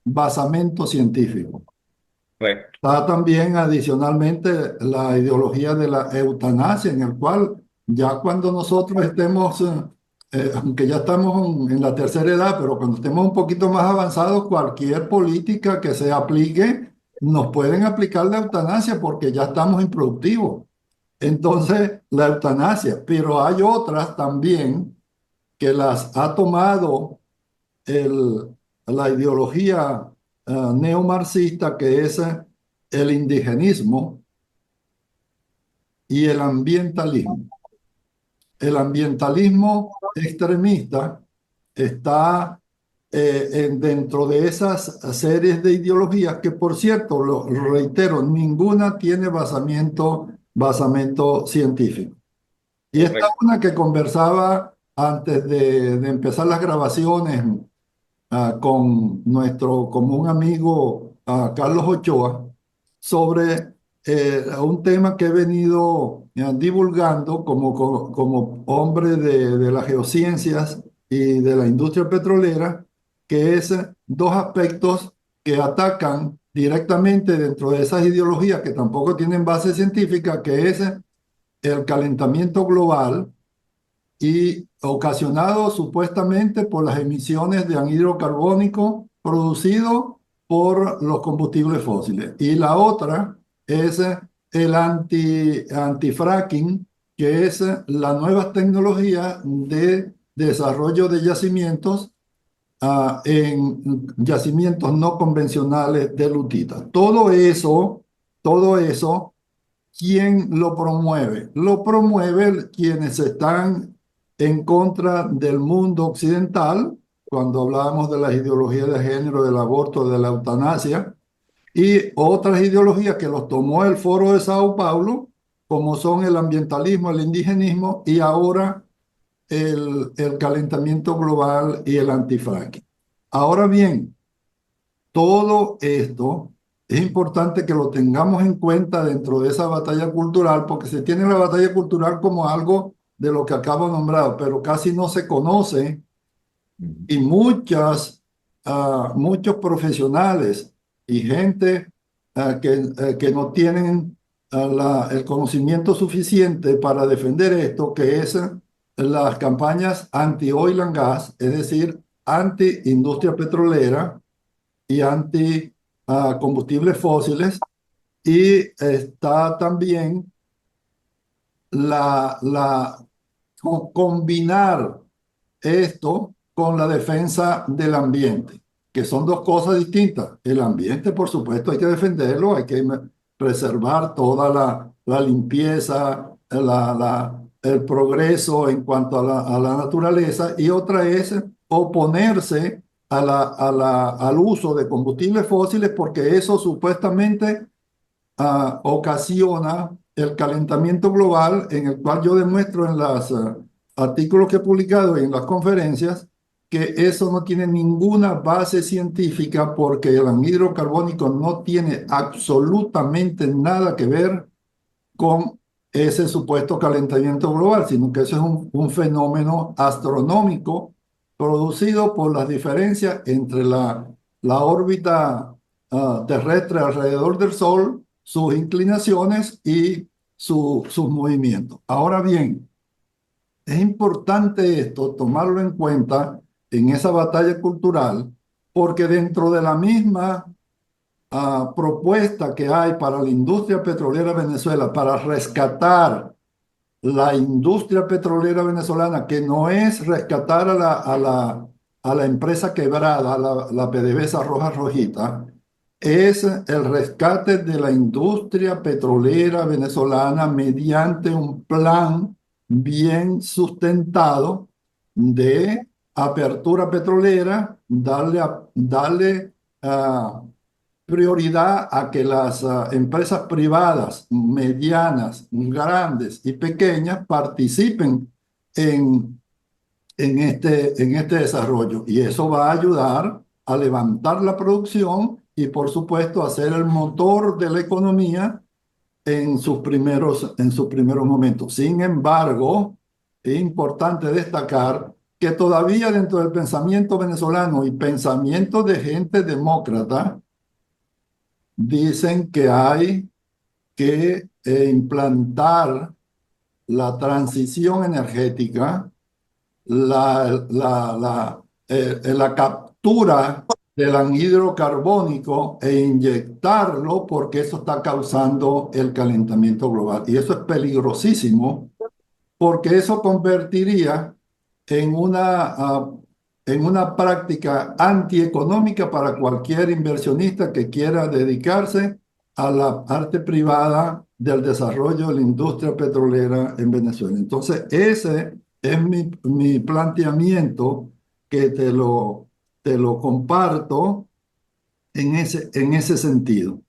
basamento científico. Correcto. Está también adicionalmente la ideología de la eutanasia, en el cual ya cuando nosotros estemos, aunque ya estamos en la tercera edad, pero cuando estemos un poquito más avanzados, cualquier política que se aplique, nos pueden aplicar la eutanasia porque ya estamos improductivos. Entonces, la eutanasia, pero hay otras también que las ha tomado la ideología neomarxista, que es el indigenismo y el ambientalismo. El ambientalismo extremista está dentro de esas series de ideologías que, por cierto, lo reitero, ninguna tiene basamento científico. Y esta es Correcto. una que conversaba antes de empezar las grabaciones con nuestro común amigo Carlos Ochoa sobre un tema que he venido divulgando como hombre de las geociencias y de la industria petrolera, que es dos aspectos que atacan directamente dentro de esas ideologías que tampoco tienen base científica, que es el calentamiento global y ocasionado supuestamente por las emisiones de anhídrido carbónico producido por los combustibles fósiles. Y la otra es el antifracking, que es la nueva tecnología de desarrollo de yacimientos en yacimientos no convencionales de lutita. Todo eso, ¿quién lo promueve? Lo promueve quienes están en contra del mundo occidental, cuando hablábamos de las ideologías de género, del aborto, de la eutanasia, y otras ideologías que los tomó el Foro de Sao Paulo, como son el ambientalismo, el indigenismo y ahora el calentamiento global y el antifracking. Ahora bien, todo esto es importante que lo tengamos en cuenta dentro de esa batalla cultural, porque se tiene la batalla cultural como algo de lo que acabo de nombrar, pero casi no se conoce y muchos profesionales y gente que no tienen el conocimiento suficiente para defender esto, que es las campañas anti-oil and gas, es decir, anti-industria petrolera y anti-combustibles fósiles. Y está también combinar esto con la defensa del ambiente, que son dos cosas distintas. El ambiente, por supuesto, hay que defenderlo, hay que preservar toda la limpieza, el progreso en cuanto a la naturaleza, y otra es oponerse al uso de combustibles fósiles, porque eso supuestamente ocasiona el calentamiento global, en el cual yo demuestro en los artículos que he publicado y en las conferencias que eso no tiene ninguna base científica, porque el anhídrido carbónico no tiene absolutamente nada que ver con ese supuesto calentamiento global, sino que eso es un fenómeno astronómico producido por las diferencias entre la órbita terrestre alrededor del Sol, sus inclinaciones y sus movimientos. Ahora bien, es importante esto, tomarlo en cuenta en esa batalla cultural, porque dentro de la misma propuesta que hay para la industria petrolera Venezuela, para rescatar la industria petrolera venezolana, que no es rescatar a la empresa quebrada, la PDVSA Roja Rojita, es el rescate de la industria petrolera venezolana mediante un plan bien sustentado de apertura petrolera, darle ah, prioridad a que las empresas privadas, medianas, grandes y pequeñas participen en, en este desarrollo. Y eso va a ayudar a levantar la producción y, por supuesto, a ser el motor de la economía en sus primeros momentos. Sin embargo, es importante destacar que todavía dentro del pensamiento venezolano y pensamiento de gente demócrata, dicen que hay que implantar la transición energética, la captura del anhídrido carbónico e inyectarlo porque eso está causando el calentamiento global. Y eso es peligrosísimo porque eso convertiría en en una práctica antieconómica para cualquier inversionista que quiera dedicarse a la parte privada del desarrollo de la industria petrolera en Venezuela. Entonces, ese es mi planteamiento que te lo comparto en ese sentido.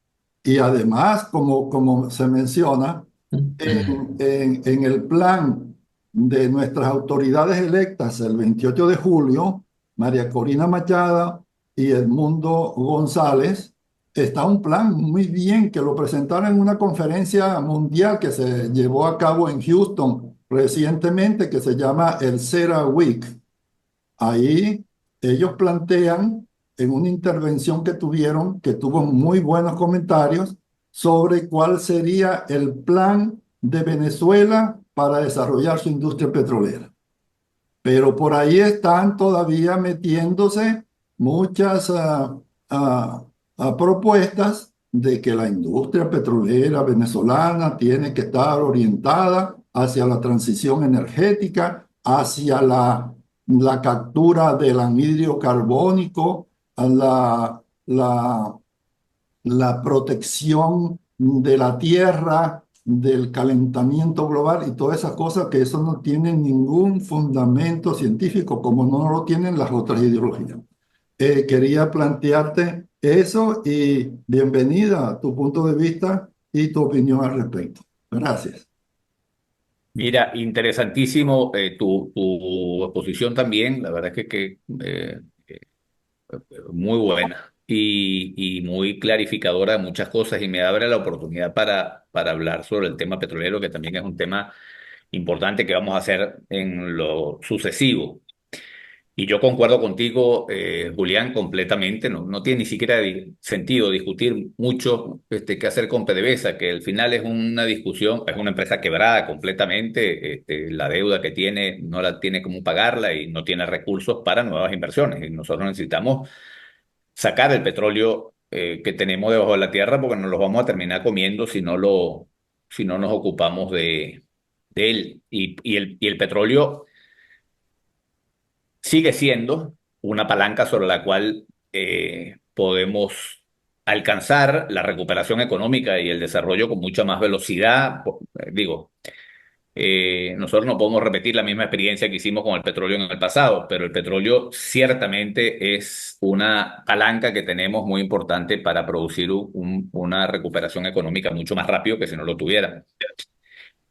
Y además, como se menciona, en el plan de nuestras autoridades electas el 28 de julio, María Corina Machado y Edmundo González, está un plan muy bien que lo presentaron en una conferencia mundial que se llevó a cabo en Houston recientemente, que se llama el CERA Week. Ahí ellos plantean en una intervención que tuvieron, que tuvo muy buenos comentarios, sobre cuál sería el plan de Venezuela para desarrollar su industria petrolera. Pero por ahí están todavía metiéndose muchas propuestas de que la industria petrolera venezolana tiene que estar orientada hacia la transición energética, hacia la captura del anhídrido carbónico, a la protección de la tierra, del calentamiento global y todas esas cosas que eso no tiene ningún fundamento científico, como no lo tienen las otras ideologías. Quería plantearte eso y bienvenida a tu punto de vista y tu opinión al respecto. Gracias. Mira, interesantísimo tu exposición también, la verdad es muy buena y muy clarificadora de muchas cosas y me abre la oportunidad para hablar sobre el tema petrolero, que también es un tema importante que vamos a hacer en lo sucesivo. Y yo concuerdo contigo, Julián, completamente. No tiene ni siquiera sentido discutir mucho qué hacer con PDVSA, que al final es una discusión, es una empresa quebrada completamente. La deuda que tiene no la tiene cómo pagarla y no tiene recursos para nuevas inversiones. Y nosotros necesitamos sacar el petróleo que tenemos debajo de la tierra porque nos lo vamos a terminar comiendo si no nos ocupamos de él. Y el petróleo sigue siendo una palanca sobre la cual podemos alcanzar la recuperación económica y el desarrollo con mucha más velocidad. Digo, nosotros no podemos repetir la misma experiencia que hicimos con el petróleo en el pasado, pero el petróleo ciertamente es una palanca que tenemos muy importante para producir una recuperación económica mucho más rápido que si no lo tuviera.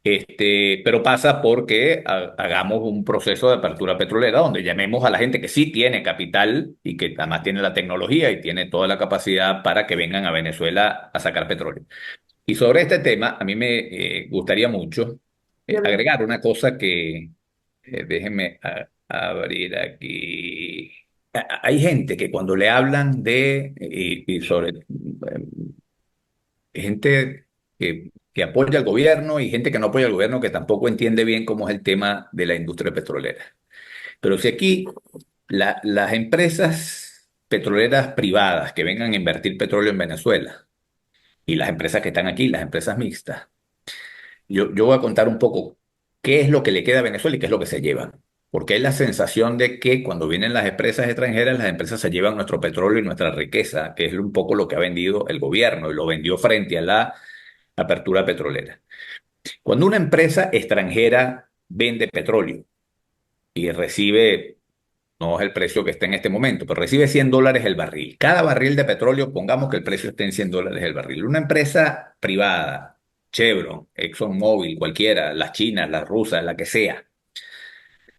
Pero pasa porque hagamos un proceso de apertura petrolera donde llamemos a la gente que sí tiene capital y que además tiene la tecnología y tiene toda la capacidad para que vengan a Venezuela a sacar petróleo. Y sobre este tema, a mí me gustaría mucho agregar una cosa que, déjenme abrir aquí. Hay gente que cuando le hablan y sobre gente que apoya al gobierno y gente que no apoya al gobierno que tampoco entiende bien cómo es el tema de la industria petrolera. Pero si aquí las empresas petroleras privadas que vengan a invertir petróleo en Venezuela y las empresas que están aquí, las empresas mixtas, yo voy a contar un poco qué es lo que le queda a Venezuela y qué es lo que se llevan. Porque hay la sensación de que cuando vienen las empresas extranjeras, las empresas se llevan nuestro petróleo y nuestra riqueza, que es un poco lo que ha vendido el gobierno y lo vendió frente a la apertura petrolera. Cuando una empresa extranjera vende petróleo y recibe no es el precio que está en este momento, pero recibe $100 el barril. Cada barril de petróleo, pongamos que el precio esté en $100 el barril. Una empresa privada, Chevron, ExxonMobil, cualquiera, las chinas, las rusas, la que sea,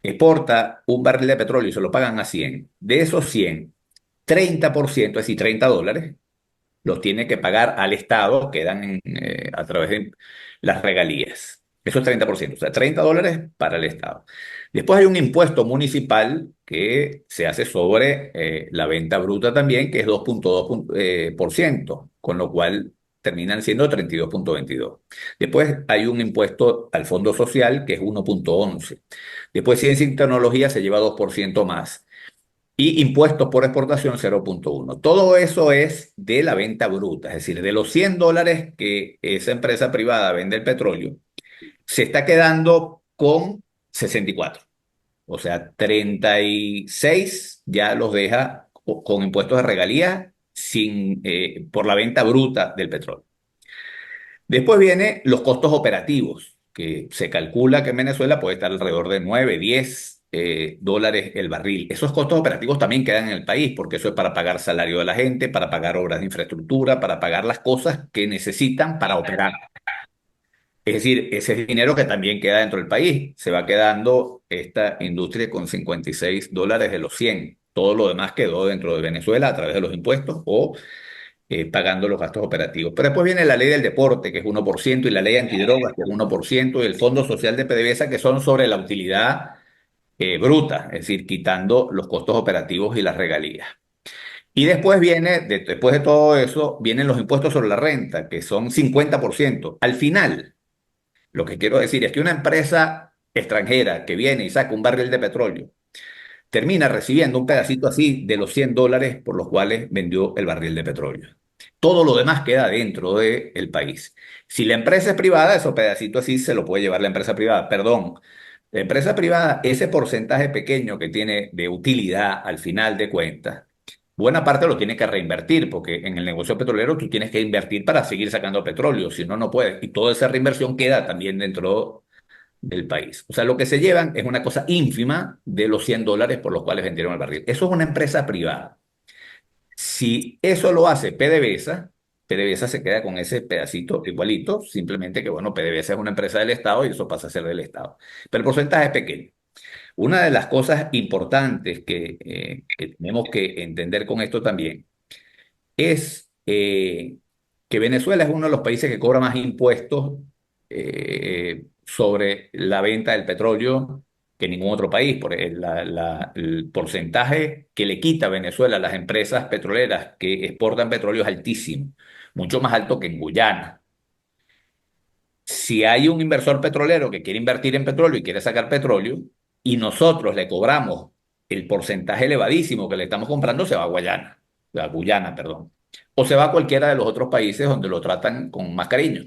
exporta un barril de petróleo y se lo pagan a 100. De esos 100, 30%, es decir, $30, los tiene que pagar al Estado, que dan a través de las regalías. Eso es 30%, o sea, $30 para el Estado. Después hay un impuesto municipal que se hace sobre la venta bruta también, que es 2,2%, con lo cual terminan siendo 32,22. Después hay un impuesto al Fondo Social, que es 1,11. Después ciencia y tecnología se lleva 2% más y impuestos por exportación 0,1. Todo eso es de la venta bruta, es decir, de los $100 que esa empresa privada vende el petróleo, se está quedando con 64. O sea, 36 ya los deja con impuestos de regalía por la venta bruta del petróleo. Después vienen los costos operativos, que se calcula que en Venezuela puede estar alrededor de 9, 10 dólares el barril. Esos costos operativos también quedan en el país, porque eso es para pagar salario de la gente, para pagar obras de infraestructura, para pagar las cosas que necesitan para operar. Es decir, ese dinero que también queda dentro del país. Se va quedando esta industria con $56 de los 100. Todo lo demás quedó dentro de Venezuela a través de los impuestos o pagando los gastos operativos. Pero después viene la ley del deporte, que es 1%, y la ley antidrogas, que es 1%, y el Fondo Social de PDVSA, que son sobre la utilidad bruta, es decir, quitando los costos operativos y las regalías. Y después después de todo eso, vienen los impuestos sobre la renta, que son 50%. Al final, lo que quiero decir es que una empresa extranjera que viene y saca un barril de petróleo, termina recibiendo un pedacito así de los $100 por los cuales vendió el barril de petróleo. Todo lo demás queda dentro del país. Si la empresa es privada, esos pedacitos así se lo puede llevar la empresa privada. Perdón, la empresa privada, ese porcentaje pequeño que tiene de utilidad al final de cuentas, buena parte lo tiene que reinvertir, porque en el negocio petrolero tú tienes que invertir para seguir sacando petróleo, si no, no puedes. Y toda esa reinversión queda también dentro del país. O sea, lo que se llevan es una cosa ínfima de los $100 por los cuales vendieron el barril. Eso es una empresa privada. Si eso lo hace PDVSA, PDVSA se queda con ese pedacito igualito, simplemente que, bueno, PDVSA es una empresa del Estado y eso pasa a ser del Estado. Pero el porcentaje es pequeño. Una de las cosas importantes que tenemos que entender con esto también es que Venezuela es uno de los países que cobra más impuestos sobre la venta del petróleo que ningún otro país. El porcentaje que le quita Venezuela a las empresas petroleras que exportan petróleo es altísimo, mucho más alto que en Guyana. Si hay un inversor petrolero que quiere invertir en petróleo y quiere sacar petróleo, y nosotros le cobramos el porcentaje elevadísimo que le estamos comprando, se va a Guyana, perdón. O se va a cualquiera de los otros países donde lo tratan con más cariño.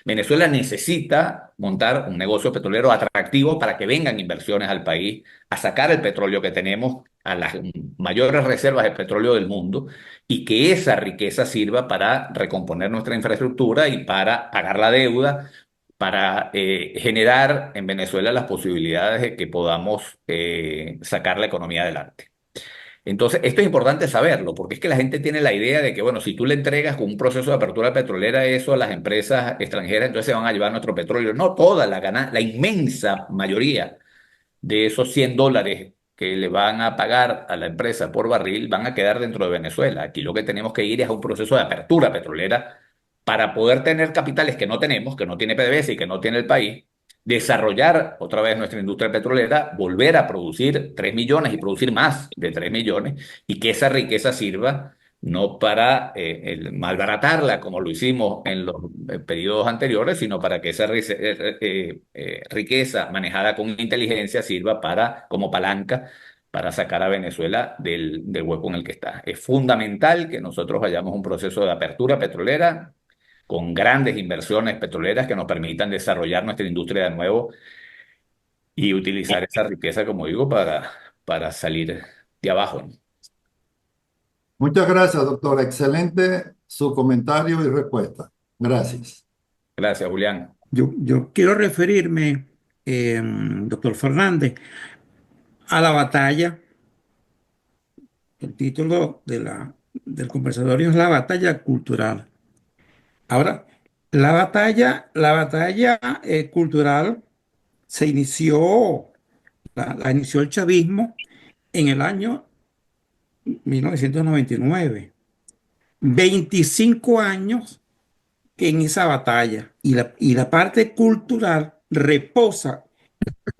Venezuela necesita montar un negocio petrolero atractivo para que vengan inversiones al país a sacar el petróleo que tenemos, a las mayores reservas de petróleo del mundo, y que esa riqueza sirva para recomponer nuestra infraestructura y para pagar la deuda, para generar en Venezuela las posibilidades de que podamos sacar la economía adelante. Entonces, esto es importante saberlo, porque es que la gente tiene la idea de que, bueno, si tú le entregas con un proceso de apertura petrolera eso a las empresas extranjeras, entonces se van a llevar nuestro petróleo. No toda la inmensa mayoría de esos $100 que le van a pagar a la empresa por barril van a quedar dentro de Venezuela. Aquí lo que tenemos que ir es a un proceso de apertura petrolera para poder tener capitales que no tenemos, que no tiene PDVSA y que no tiene el país, desarrollar otra vez nuestra industria petrolera, volver a producir 3 millones y producir más de 3 millones, y que esa riqueza sirva no para malbaratarla como lo hicimos en los periodos anteriores, sino para que esa riqueza manejada con inteligencia sirva como palanca para sacar a Venezuela del hueco en el que está. Es fundamental que nosotros vayamos a un proceso de apertura petrolera con grandes inversiones petroleras que nos permitan desarrollar nuestra industria de nuevo y utilizar esa riqueza, como digo, para salir de abajo, ¿no? Muchas gracias, doctor. Excelente su comentario y respuesta. Gracias. Gracias, Julián. Yo quiero referirme, doctor Fernández, a la batalla el título del conversatorio es La batalla cultural. Ahora, la batalla cultural se inició, la inició el chavismo en el año 1999. 25 años en esa batalla. Y la parte cultural reposa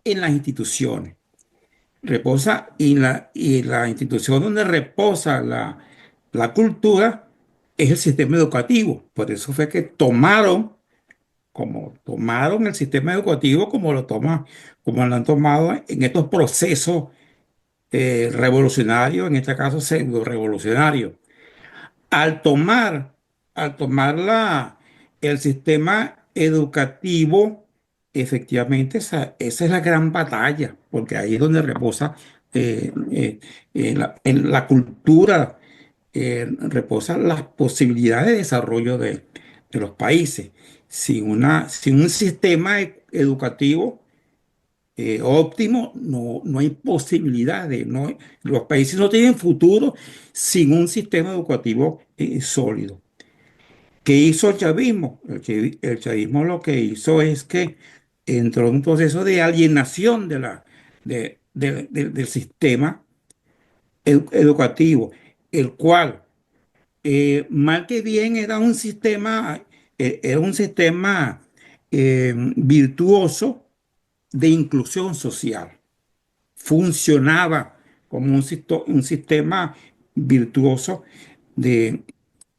en las instituciones. Reposa y la institución donde reposa la cultura es el sistema educativo. Por eso fue que tomaron el sistema educativo como lo han tomado en estos procesos revolucionarios, en este caso pseudo revolucionarios. Al tomar, al tomar el sistema educativo, efectivamente esa es la gran batalla, porque ahí es donde reposa en la cultura, reposa las posibilidades de desarrollo de los países. Sin un sistema educativo óptimo, no hay posibilidades. Los países no tienen futuro sin un sistema educativo sólido. ¿Qué hizo el chavismo? El chavismo lo que hizo es que entró en un proceso de alienación del sistema educativo, el cual, mal que bien, era un sistema virtuoso de inclusión social. Funcionaba como un sistema virtuoso de,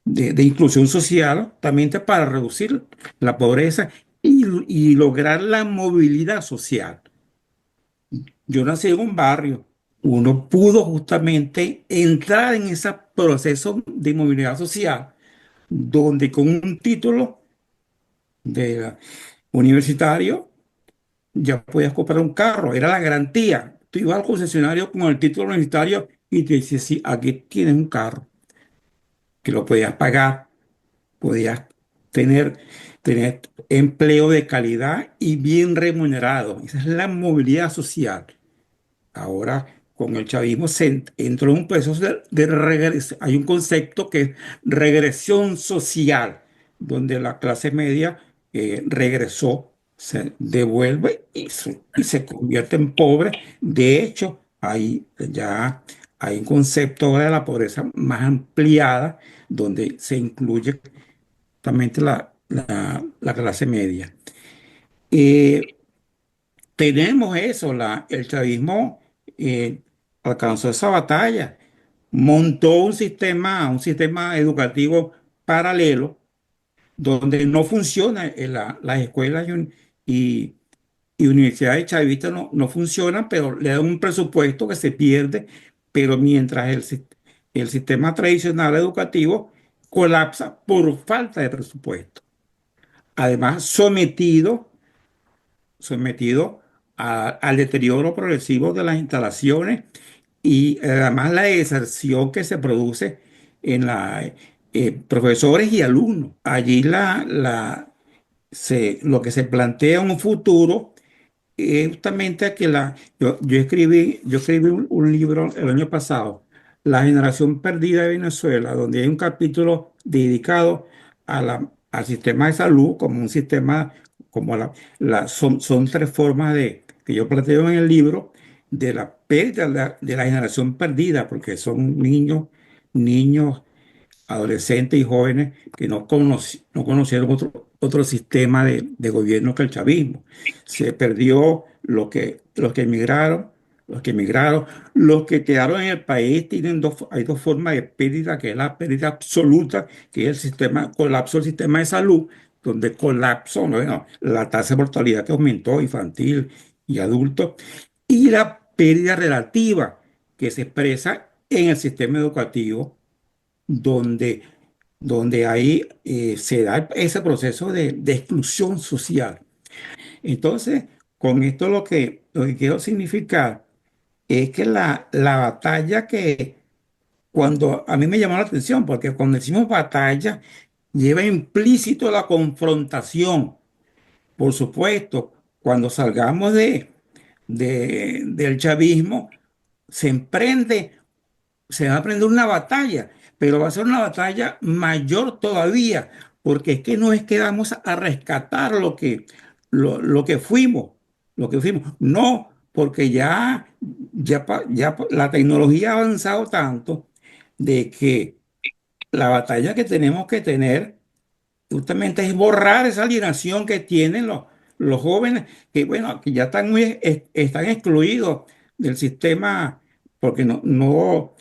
de inclusión social, también para reducir la pobreza y lograr la movilidad social. Yo nací en un barrio, uno pudo justamente entrar en ese proceso de movilidad social, donde con un título de universitario ya podías comprar un carro, era la garantía. Tú ibas al concesionario con el título universitario y te decía, sí, aquí tienes un carro, que lo podías pagar, podías tener, tener empleo de calidad y bien remunerado. Esa es la movilidad social. Ahora, con el chavismo se entró en un proceso de regresión. Hay un concepto que es regresión social, donde la clase media regresó, se devuelve y se convierte en pobre. De hecho, ya hay un concepto ahora de la pobreza más ampliada, donde se incluye también la clase media. Eh, Tenemos eso, el chavismo alcanzó esa batalla, montó un sistema educativo paralelo donde no funciona las escuelas y, y universidades chavistas no funcionan, pero le dan un presupuesto que se pierde, pero mientras el sistema tradicional educativo colapsa por falta de presupuesto. Además, sometido al deterioro progresivo de las instalaciones y además la deserción que se produce en profesores y alumnos. Allí lo que se plantea en un futuro es justamente yo escribí un libro el año pasado, La generación perdida de Venezuela, donde hay un capítulo dedicado al sistema de salud como un sistema, como son tres formas que yo planteo en el libro de la pérdida de la generación perdida, porque son niños adolescentes y jóvenes que no conocieron otro sistema de gobierno que el chavismo. Se perdió los que emigraron, los que quedaron en el país hay dos formas de pérdida, que es la pérdida absoluta, que es colapso del sistema de salud, donde colapsó, ¿no? Bueno, la tasa de mortalidad que aumentó, infantil y adulto, y la pérdida relativa, que se expresa en el sistema educativo donde, donde ahí se da ese proceso de exclusión social. Entonces, con esto lo que quiero significar es que la batalla cuando a mí me llamó la atención, porque cuando decimos batalla, lleva implícito la confrontación. Por supuesto, cuando salgamos del chavismo, se emprende se va a aprender una batalla, pero va a ser una batalla mayor todavía, porque es que no es que vamos a rescatar lo que fuimos, no, porque la tecnología ha avanzado tanto de que la batalla que tenemos que tener justamente es borrar esa alienación que tienen los jóvenes, que bueno, que ya están están excluidos del sistema porque no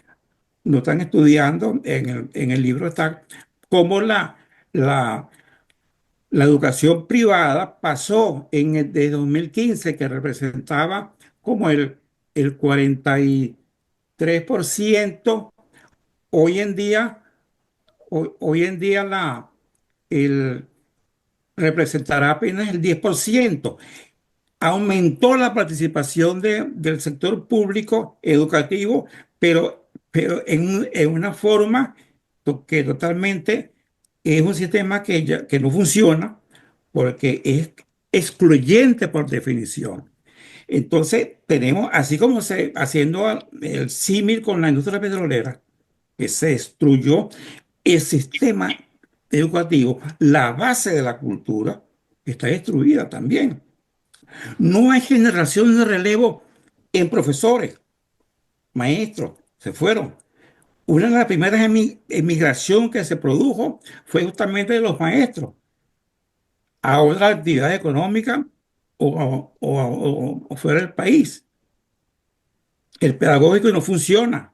están estudiando. En el libro está cómo la, la educación privada pasó de 2015, que representaba como el 43%. Hoy en día, hoy en día el, representará apenas el 10%. Aumentó la participación del sector público educativo, pero en una forma que totalmente es un sistema que no funciona porque es excluyente por definición. Entonces, tenemos, así como haciendo el símil con la industria petrolera, que se destruyó el sistema educativo, la base de la cultura está destruida también. No hay generación de relevo en profesores, maestros, se fueron. Una de las primeras emigración que se produjo fue justamente de los maestros a otra actividad económica o fuera del país. El pedagógico no funciona.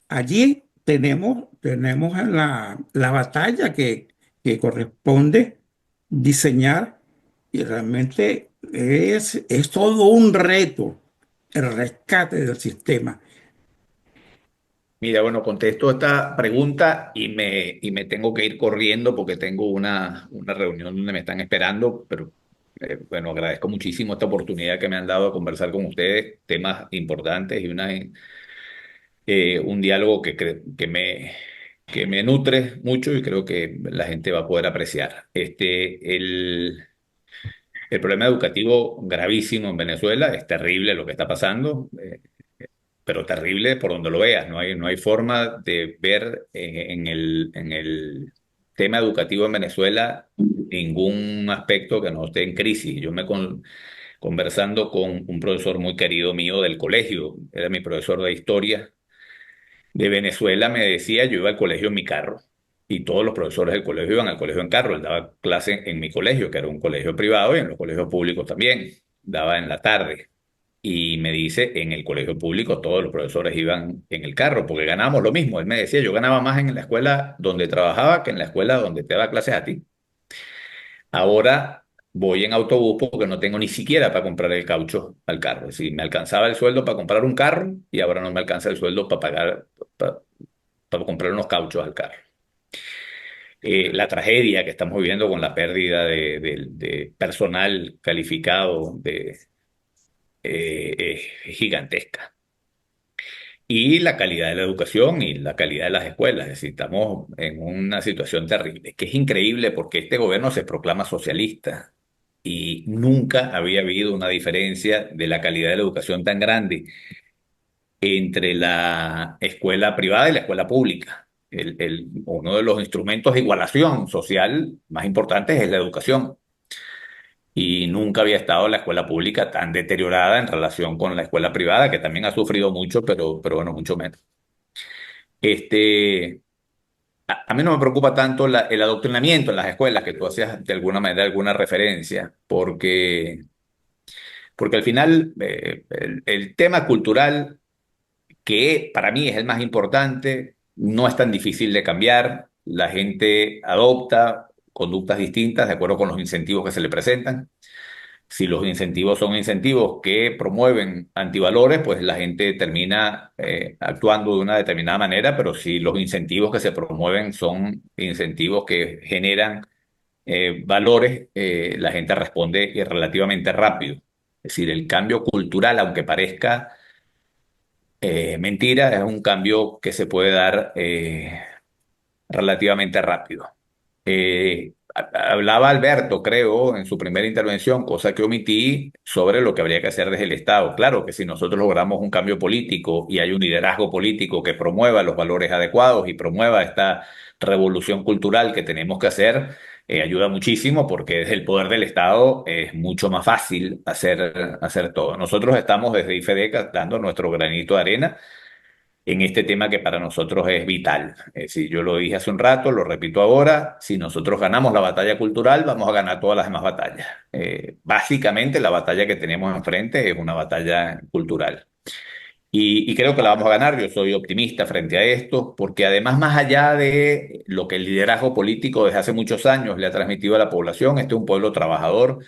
Allí tenemos la batalla que corresponde diseñar, y realmente es todo un reto el rescate del sistema. Mira, bueno, contesto esta pregunta y me tengo que ir corriendo porque tengo una reunión donde me están esperando, pero bueno, agradezco muchísimo esta oportunidad que me han dado de conversar con ustedes, temas importantes y un diálogo que me nutre mucho y creo que la gente va a poder apreciar. El problema educativo gravísimo en Venezuela es terrible lo que está pasando. Pero terrible por donde lo veas. No hay forma de ver en el tema educativo en Venezuela ningún aspecto que no esté en crisis. Conversando con un profesor muy querido mío del colegio, era mi profesor de historia de Venezuela, me decía, yo iba al colegio en mi carro. Y todos los profesores del colegio iban al colegio en carro. Él daba clase en mi colegio, que era un colegio privado, y en los colegios públicos también. Daba en la tarde. Y me dice, en el colegio público todos los profesores iban en el carro porque ganábamos lo mismo. Él me decía, yo ganaba más en la escuela donde trabajaba que en la escuela donde te daba clases a ti. Ahora voy en autobús porque no tengo ni siquiera para comprar el caucho al carro. Es decir, me alcanzaba el sueldo para comprar un carro y ahora no me alcanza el sueldo para pagar, para comprar unos cauchos al carro. La tragedia que estamos viviendo con la pérdida de personal calificado es gigantesca. Y la calidad de la educación y la calidad de las escuelas. Es decir, estamos en una situación terrible, que es increíble porque este gobierno se proclama socialista y nunca había habido una diferencia de la calidad de la educación tan grande entre la escuela privada y la escuela pública. Uno de los instrumentos de igualación social más importantes es la educación. Y nunca había estado la escuela pública tan deteriorada en relación con la escuela privada, que también ha sufrido mucho, pero bueno, mucho menos. Este, a mí no me preocupa tanto el adoctrinamiento en las escuelas, que tú hacías de alguna manera alguna referencia, porque al final el tema cultural, que para mí es el más importante, no es tan difícil de cambiar. La gente adopta conductas distintas de acuerdo con los incentivos que se le presentan. Si los incentivos son incentivos que promueven antivalores, pues la gente termina actuando de una determinada manera, pero si los incentivos que se promueven son incentivos que generan valores, la gente responde relativamente rápido. Es decir, el cambio cultural, aunque parezca mentira, es un cambio que se puede dar relativamente rápido. Hablaba Alberto, creo, en su primera intervención, cosa que omití, sobre lo que habría que hacer desde el Estado. Claro que si nosotros logramos un cambio político y hay un liderazgo político que promueva los valores adecuados y promueva esta revolución cultural que tenemos que hacer, ayuda muchísimo porque desde el poder del Estado es mucho más fácil hacer todo. Nosotros estamos desde IFEDECA dando nuestro granito de arena en este tema que para nosotros es vital. Es decir, yo lo dije hace un rato, lo repito ahora, si nosotros ganamos la batalla cultural, vamos a ganar todas las demás batallas. Básicamente la batalla que tenemos enfrente es una batalla cultural. Y creo que la vamos a ganar, yo soy optimista frente a esto, porque además más allá de lo que el liderazgo político desde hace muchos años le ha transmitido a la población, este es un pueblo trabajador.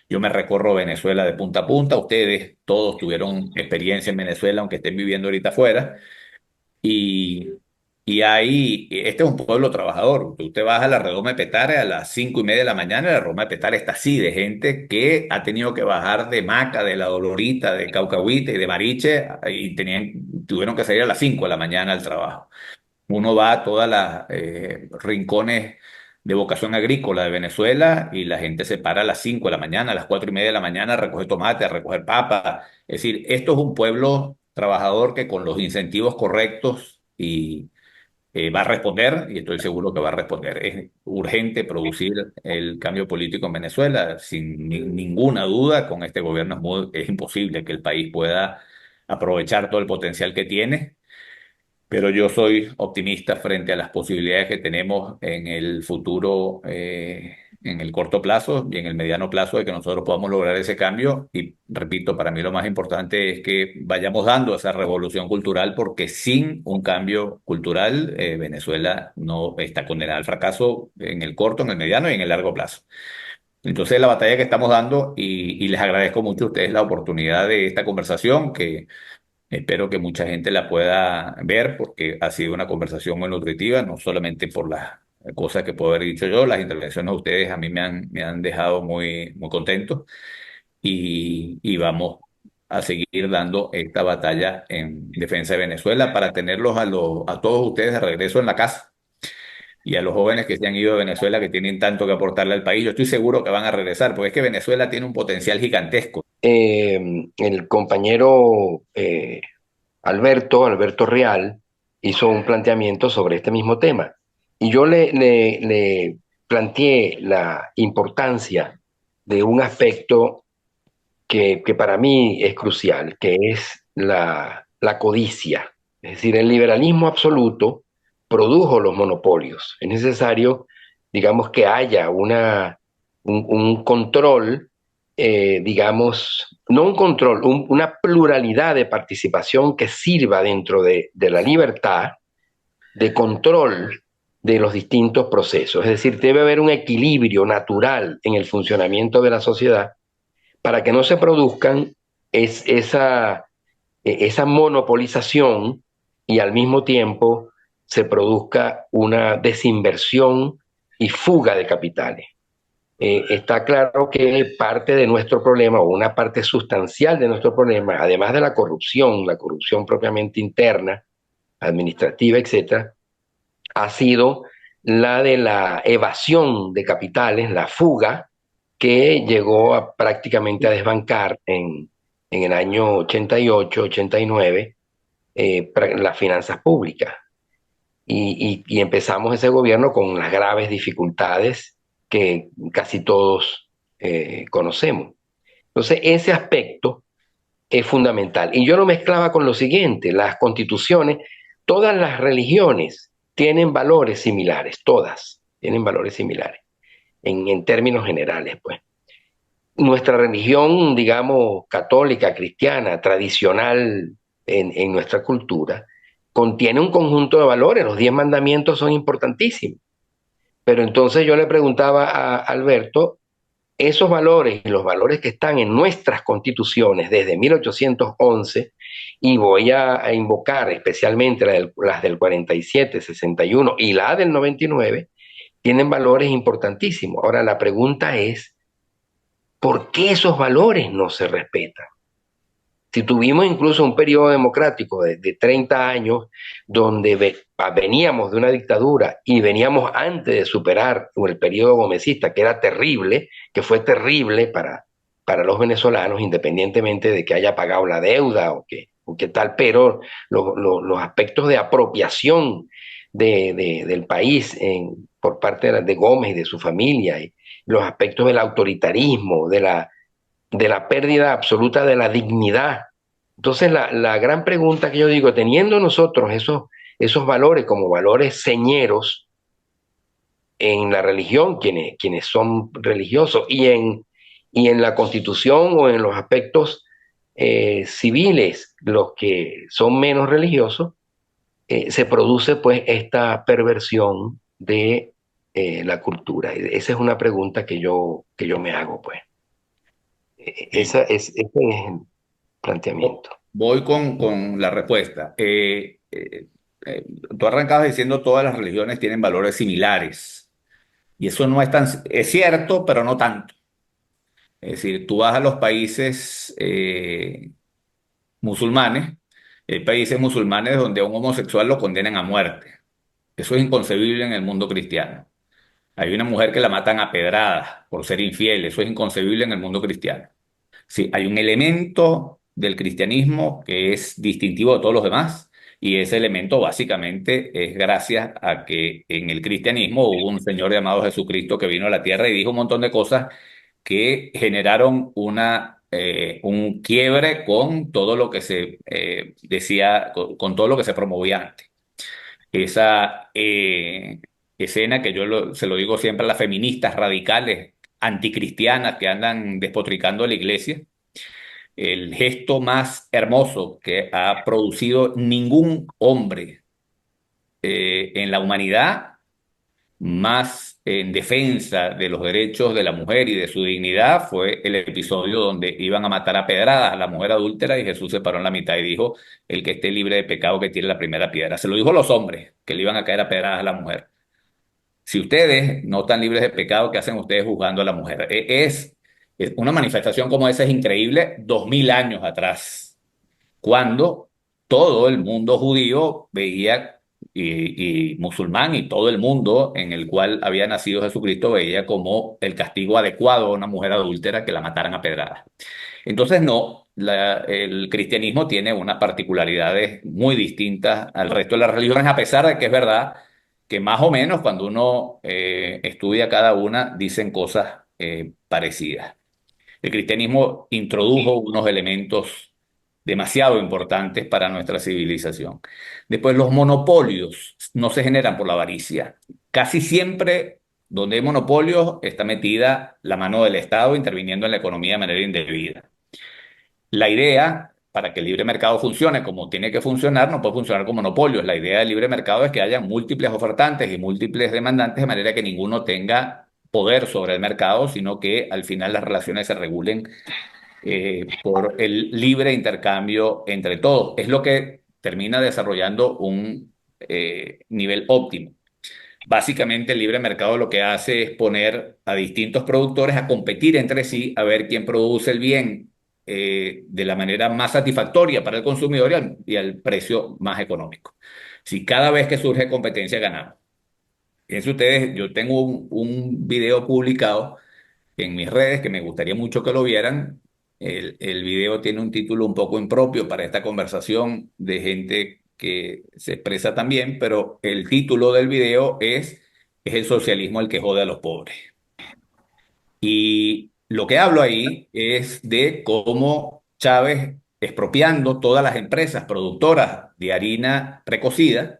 Yo me recorro Venezuela de punta a punta, ustedes todos tuvieron experiencia en Venezuela, aunque estén viviendo ahorita afuera. Y, y ahí, este es un pueblo trabajador. Usted baja a la Redoma de Petare a las 5:30 de la mañana, y la Redoma de Petare está así, de gente que ha tenido que bajar de Maca, de La Dolorita, de Caucahuite y de Mariche, y tuvieron que salir a las 5 de la mañana al trabajo. Uno va a todas las rincones de vocación agrícola de Venezuela y la gente se para a las 5 de la mañana, a las 4:30 de la mañana a recoger tomate, a recoger papa. Es decir, esto es un pueblo trabajador que con los incentivos correctos va a responder, y estoy seguro que va a responder. Es urgente producir el cambio político en Venezuela, sin ninguna duda. Con este gobierno es imposible que el país pueda aprovechar todo el potencial que tiene. Pero yo soy optimista frente a las posibilidades que tenemos en el futuro, en el corto plazo y en el mediano plazo, de que nosotros podamos lograr ese cambio. Y repito, para mí lo más importante es que vayamos dando esa revolución cultural, porque sin un cambio cultural, Venezuela no está condenada al fracaso en el corto, en el mediano y en el largo plazo. Entonces, la batalla que estamos dando, y les agradezco mucho a ustedes la oportunidad de esta conversación, que espero que mucha gente la pueda ver, porque ha sido una conversación muy nutritiva, no solamente por las cosas que puedo haber dicho yo. Las intervenciones de ustedes a mí me han dejado muy, muy contento, y vamos a seguir dando esta batalla en defensa de Venezuela para tenerlos a todos ustedes de regreso en la casa, y a los jóvenes que se han ido de Venezuela, que tienen tanto que aportarle al país. Yo estoy seguro que van a regresar, porque es que Venezuela tiene un potencial gigantesco. El compañero Alberto Real hizo un planteamiento sobre este mismo tema. Y yo le planteé la importancia de un aspecto que para mí es crucial, que es la codicia. Es decir, el liberalismo absoluto produjo los monopolios. Es necesario, digamos, que haya un control, digamos, no un control, una pluralidad de participación que sirva dentro de la libertad de control de los distintos procesos. Es decir, debe haber un equilibrio natural en el funcionamiento de la sociedad para que no se produzcan esa monopolización y al mismo tiempo se produzca una desinversión y fuga de capitales. Está claro que parte de nuestro problema, o una parte sustancial de nuestro problema, además de la corrupción propiamente interna, administrativa, etcétera, ha sido la de la evasión de capitales, la fuga, que llegó prácticamente a desbancar en el año 88, 89, las finanzas públicas. Y empezamos ese gobierno con las graves dificultades que casi todos conocemos. Entonces, ese aspecto es fundamental. Y yo lo mezclaba con lo siguiente: las constituciones, todas las religiones tienen valores similares, todas tienen valores similares, en términos generales, pues. Nuestra religión, digamos, católica, cristiana, tradicional en nuestra cultura, contiene un conjunto de valores. Los 10 mandamientos son importantísimos. Pero entonces yo le preguntaba a Alberto, esos valores y los valores que están en nuestras constituciones desde 1811, y voy a invocar especialmente las del 47, 61 y la del 99, tienen valores importantísimos. Ahora la pregunta es, ¿por qué esos valores no se respetan? Si tuvimos incluso un periodo democrático de 30 años donde veníamos de una dictadura y veníamos antes de superar el periodo gomecista, que era terrible, que fue terrible para los venezolanos, independientemente de que haya pagado la deuda o qué tal, pero los aspectos de apropiación del país por parte de Gómez y de su familia, y los aspectos del autoritarismo, de la pérdida absoluta de la dignidad. Entonces, la gran pregunta que yo digo, teniendo nosotros esos valores como valores señeros en la religión, quienes son religiosos, y en la constitución o en los aspectos civiles, los que son menos religiosos, se produce pues esta perversión de la cultura. Esa es una pregunta que yo me hago, pues. Sí. Ese es el planteamiento. Voy con la respuesta. Tú arrancabas diciendo todas las religiones tienen valores similares. Y eso no es tan, es cierto, pero no tanto. Es decir, tú vas a los países musulmanes, hay países musulmanes donde a un homosexual lo condenan a muerte. Eso es inconcebible en el mundo cristiano. Hay una mujer que la matan a pedradas por ser infiel. Eso es inconcebible en el mundo cristiano. Sí, hay un elemento del cristianismo que es distintivo de todos los demás, y ese elemento básicamente es gracias a que en el cristianismo hubo un Señor llamado Jesucristo que vino a la tierra y dijo un montón de cosas que generaron un quiebre con todo lo que se decía, con todo lo que se promovía antes. Esa escena que se lo digo siempre a las feministas radicales anticristianas que andan despotricando a la iglesia, el gesto más hermoso que ha producido ningún hombre en la humanidad, más en defensa de los derechos de la mujer y de su dignidad, fue el episodio donde iban a matar a pedradas a la mujer adúltera y Jesús se paró en la mitad y dijo: el que esté libre de pecado que tire la primera piedra. Se lo dijo a los hombres, que le iban a caer a pedradas a la mujer. Si ustedes no están libres de pecado, ¿qué hacen ustedes juzgando a la mujer? Es una manifestación como esa es increíble 2000 años atrás, cuando todo el mundo judío veía y musulmán y todo el mundo en el cual había nacido Jesucristo veía como el castigo adecuado a una mujer adúltera que la mataran a pedradas. Entonces no, el cristianismo tiene unas particularidades muy distintas al resto de las religiones, a pesar de que es verdad que más o menos cuando uno estudia cada una dicen cosas parecidas. El cristianismo introdujo unos elementos demasiado importantes para nuestra civilización. Después, los monopolios no se generan por la avaricia. Casi siempre donde hay monopolios está metida la mano del Estado interviniendo en la economía de manera indebida. La idea, para que el libre mercado funcione como tiene que funcionar, no puede funcionar con monopolios. La idea del libre mercado es que haya múltiples ofertantes y múltiples demandantes de manera que ninguno tenga poder sobre el mercado, sino que al final las relaciones se regulen por el libre intercambio entre todos. Es lo que termina desarrollando un nivel óptimo. Básicamente el libre mercado lo que hace es poner a distintos productores a competir entre sí, a ver quién produce el bien de la manera más satisfactoria para el consumidor y al precio más económico. Si cada vez que surge competencia ganamos. Fíjense ustedes, yo tengo un video publicado en mis redes que me gustaría mucho que lo vieran. El video tiene un título un poco impropio para esta conversación de gente que se expresa también, pero el título del video es el socialismo el que jode a los pobres. Y lo que hablo ahí es de cómo Chávez, expropiando todas las empresas productoras de harina precocida,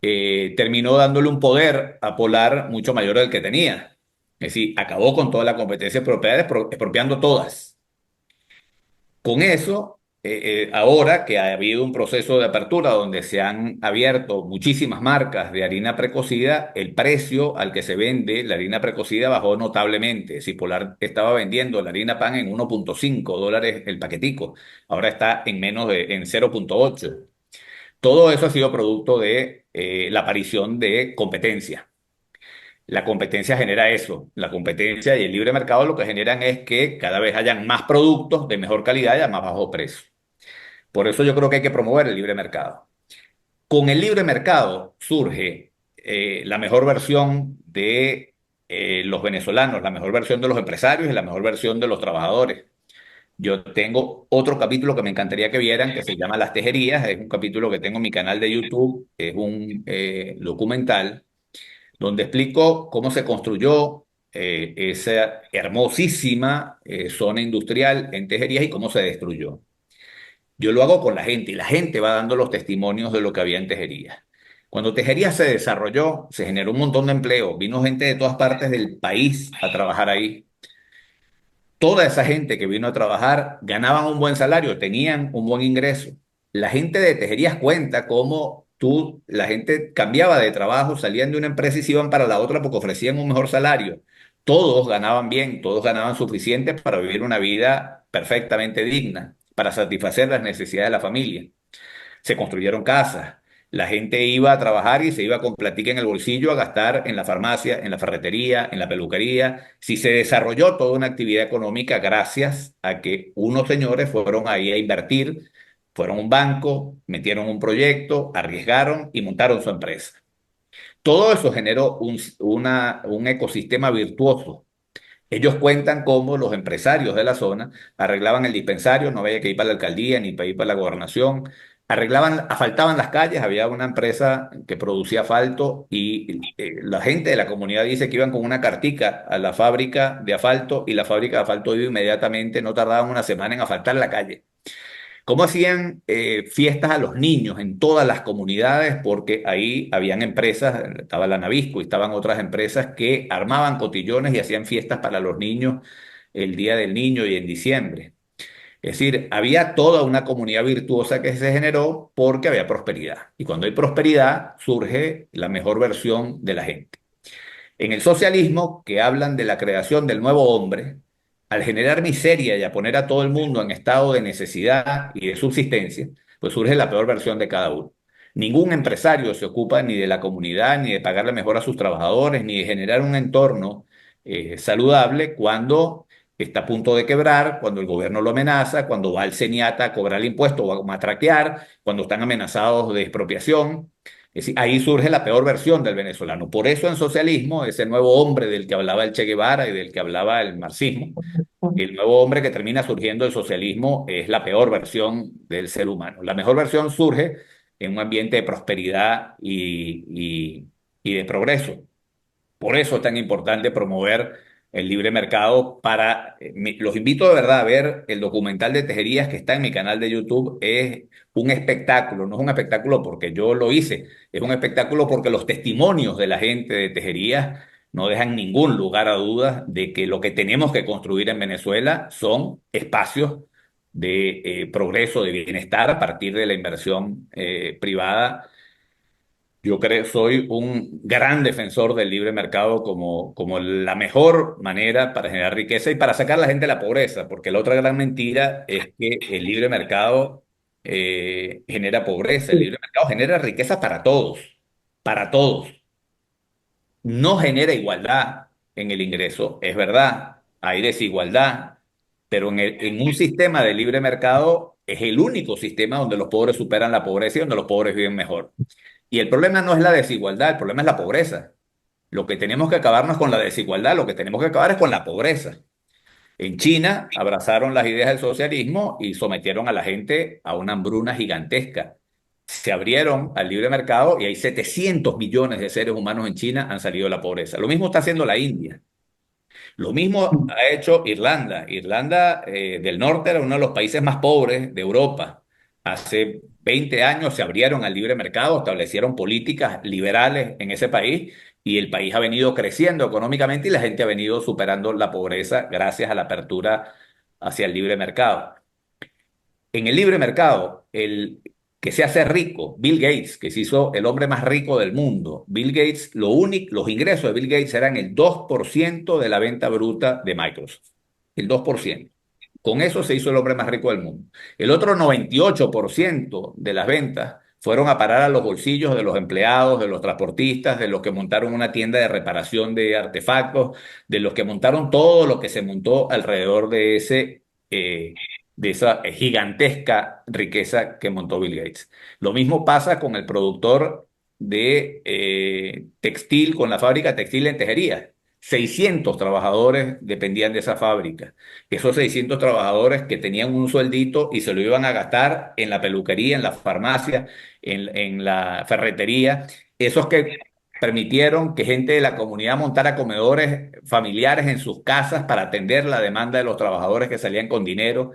terminó dándole un poder a Polar mucho mayor del que tenía. Es decir, acabó con toda la competencia expropiada, expropiando todas. Con eso, ahora que ha habido un proceso de apertura donde se han abierto muchísimas marcas de harina precocida, el precio al que se vende la harina precocida bajó notablemente. Si Polar estaba vendiendo la harina pan en $1.5 el paquetico, ahora está en 0.8. Todo eso ha sido producto de la aparición de competencia. La competencia genera eso. La competencia y el libre mercado lo que generan es que cada vez hayan más productos de mejor calidad y a más bajo precio. Por eso yo creo que hay que promover el libre mercado. Con el libre mercado surge la mejor versión de los venezolanos, la mejor versión de los empresarios y la mejor versión de los trabajadores. Yo tengo otro capítulo que me encantaría que vieran, que se llama Las Tejerías. Es un capítulo que tengo en mi canal de YouTube. Es un documental donde explico cómo se construyó esa hermosísima zona industrial en Tejerías y cómo se destruyó. Yo lo hago con la gente y la gente va dando los testimonios de lo que había en Tejerías. Cuando Tejerías se desarrolló, se generó un montón de empleo. Vino gente de todas partes del país a trabajar ahí. Toda esa gente que vino a trabajar ganaban un buen salario, tenían un buen ingreso. La gente de Tejerías cuenta cómo la gente cambiaba de trabajo, salían de una empresa y se iban para la otra porque ofrecían un mejor salario. Todos ganaban bien, todos ganaban suficiente para vivir una vida perfectamente digna, para satisfacer las necesidades de la familia. Se construyeron casas. La gente iba a trabajar y se iba con platica en el bolsillo a gastar en la farmacia, en la ferretería, en la peluquería. Si se desarrolló toda una actividad económica gracias a que unos señores fueron ahí a invertir, fueron a un banco, metieron un proyecto, arriesgaron y montaron su empresa. Todo eso generó un ecosistema virtuoso. Ellos cuentan cómo los empresarios de la zona arreglaban el dispensario, no había que ir para la alcaldía ni para ir para la gobernación, asfaltaban las calles, había una empresa que producía asfalto y la gente de la comunidad dice que iban con una cartica a la fábrica de asfalto y la fábrica de asfalto iba inmediatamente, no tardaban una semana en asfaltar la calle. ¿Cómo hacían fiestas a los niños en todas las comunidades? Porque ahí habían empresas, estaba la Navisco y estaban otras empresas que armaban cotillones y hacían fiestas para los niños el Día del Niño y en diciembre. Es decir, había toda una comunidad virtuosa que se generó porque había prosperidad. Y cuando hay prosperidad, surge la mejor versión de la gente. En el socialismo, que hablan de la creación del nuevo hombre, al generar miseria y a poner a todo el mundo en estado de necesidad y de subsistencia, pues surge la peor versión de cada uno. Ningún empresario se ocupa ni de la comunidad, ni de pagarle mejor a sus trabajadores, ni de generar un entorno saludable cuando está a punto de quebrar, cuando el gobierno lo amenaza, cuando va al Seniata a cobrar el impuesto o a matraquear, cuando están amenazados de expropiación. Es decir, ahí surge la peor versión del venezolano. Por eso en socialismo, ese nuevo hombre del que hablaba el Che Guevara y del que hablaba el marxismo, el nuevo hombre que termina surgiendo del socialismo es la peor versión del ser humano. La mejor versión surge en un ambiente de prosperidad y de progreso. Por eso es tan importante promover el libre mercado los invito de verdad a ver el documental de Tejerías que está en mi canal de YouTube. Es un espectáculo, no es un espectáculo porque yo lo hice, es un espectáculo porque los testimonios de la gente de Tejerías no dejan ningún lugar a dudas de que lo que tenemos que construir en Venezuela son espacios de progreso, de bienestar a partir de la inversión privada. Yo creo, soy un gran defensor del libre mercado como la mejor manera para generar riqueza y para sacar a la gente de la pobreza, porque la otra gran mentira es que el libre mercado genera pobreza, el libre mercado genera riqueza para todos. No genera igualdad en el ingreso, es verdad, hay desigualdad, pero en un sistema de libre mercado es el único sistema donde los pobres superan la pobreza y donde los pobres viven mejor. Y el problema no es la desigualdad, el problema es la pobreza. Lo que tenemos que acabar no es con la desigualdad, lo que tenemos que acabar es con la pobreza. En China abrazaron las ideas del socialismo y sometieron a la gente a una hambruna gigantesca. Se abrieron al libre mercado y hay 700 millones de seres humanos en China han salido de la pobreza. Lo mismo está haciendo la India. Lo mismo ha hecho Irlanda. Irlanda del Norte era uno de los países más pobres de Europa. Hace 20 años se abrieron al libre mercado, establecieron políticas liberales en ese país y el país ha venido creciendo económicamente y la gente ha venido superando la pobreza gracias a la apertura hacia el libre mercado. En el libre mercado, el que se hace rico, Bill Gates, que se hizo el hombre más rico del mundo, Bill Gates, los ingresos de Bill Gates eran el 2% de la venta bruta de Microsoft, el 2%. Con eso se hizo el hombre más rico del mundo. El otro 98% de las ventas fueron a parar a los bolsillos de los empleados, de los transportistas, de los que montaron una tienda de reparación de artefactos, de los que montaron todo lo que se montó alrededor de esa gigantesca riqueza que montó Bill Gates. Lo mismo pasa con el productor de textil, con la fábrica textil en Tejería. 600 trabajadores dependían de esa fábrica. Esos 600 trabajadores que tenían un sueldito y se lo iban a gastar en la peluquería, en la farmacia, en la ferretería. Esos que permitieron que gente de la comunidad montara comedores familiares en sus casas para atender la demanda de los trabajadores que salían con dinero.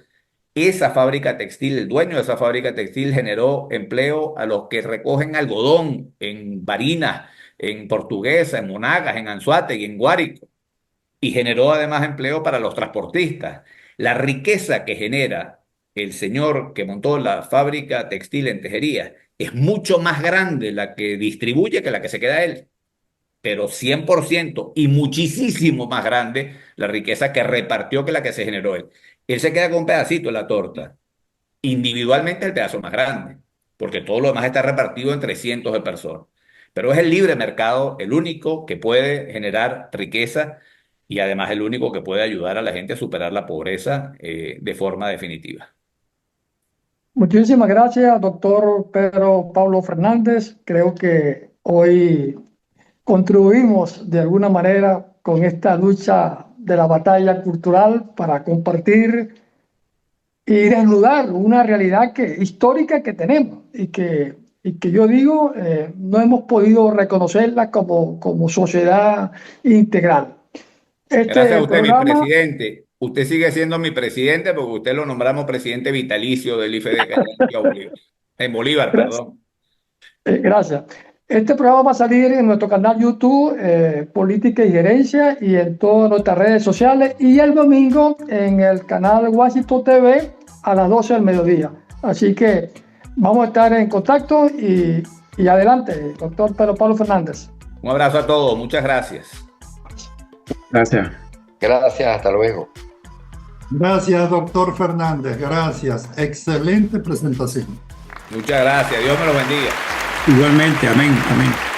Esa fábrica textil, el dueño de esa fábrica textil generó empleo a los que recogen algodón en Barinas, en Portuguesa, en Monagas, en Anzoátegui, en Guárico, y generó además empleo para los transportistas. La riqueza que genera el señor que montó la fábrica textil en Tejería es mucho más grande la que distribuye que la que se queda él, pero 100% y muchísimo más grande la riqueza que repartió que la que se generó él. Él se queda con un pedacito de la torta. Individualmente el pedazo más grande, porque todo lo demás está repartido entre cientos de personas. Pero es el libre mercado el único que puede generar riqueza y además el único que puede ayudar a la gente a superar la pobreza de forma definitiva. Muchísimas gracias, doctor Pedro Pablo Fernández. Creo que hoy contribuimos de alguna manera con esta lucha de la batalla cultural para compartir y desnudar una realidad histórica que tenemos y que yo digo no hemos podido reconocerla como sociedad integral. Gracias a usted, programa, mi presidente. Usted sigue siendo mi presidente porque usted lo nombramos presidente vitalicio del IFE de Bolívar. En Bolívar, perdón. Gracias. Este programa va a salir en nuestro canal YouTube, Política y Gerencia, y en todas nuestras redes sociales, y el domingo en el canal Washington TV a las 12 del mediodía. Así que vamos a estar en contacto y adelante, doctor Pedro Pablo Fernández. Un abrazo a todos, muchas gracias. Gracias. Gracias, hasta luego. Gracias, doctor Fernández. Gracias. Excelente presentación. Muchas gracias, Dios me lo bendiga. Igualmente, amén, amén.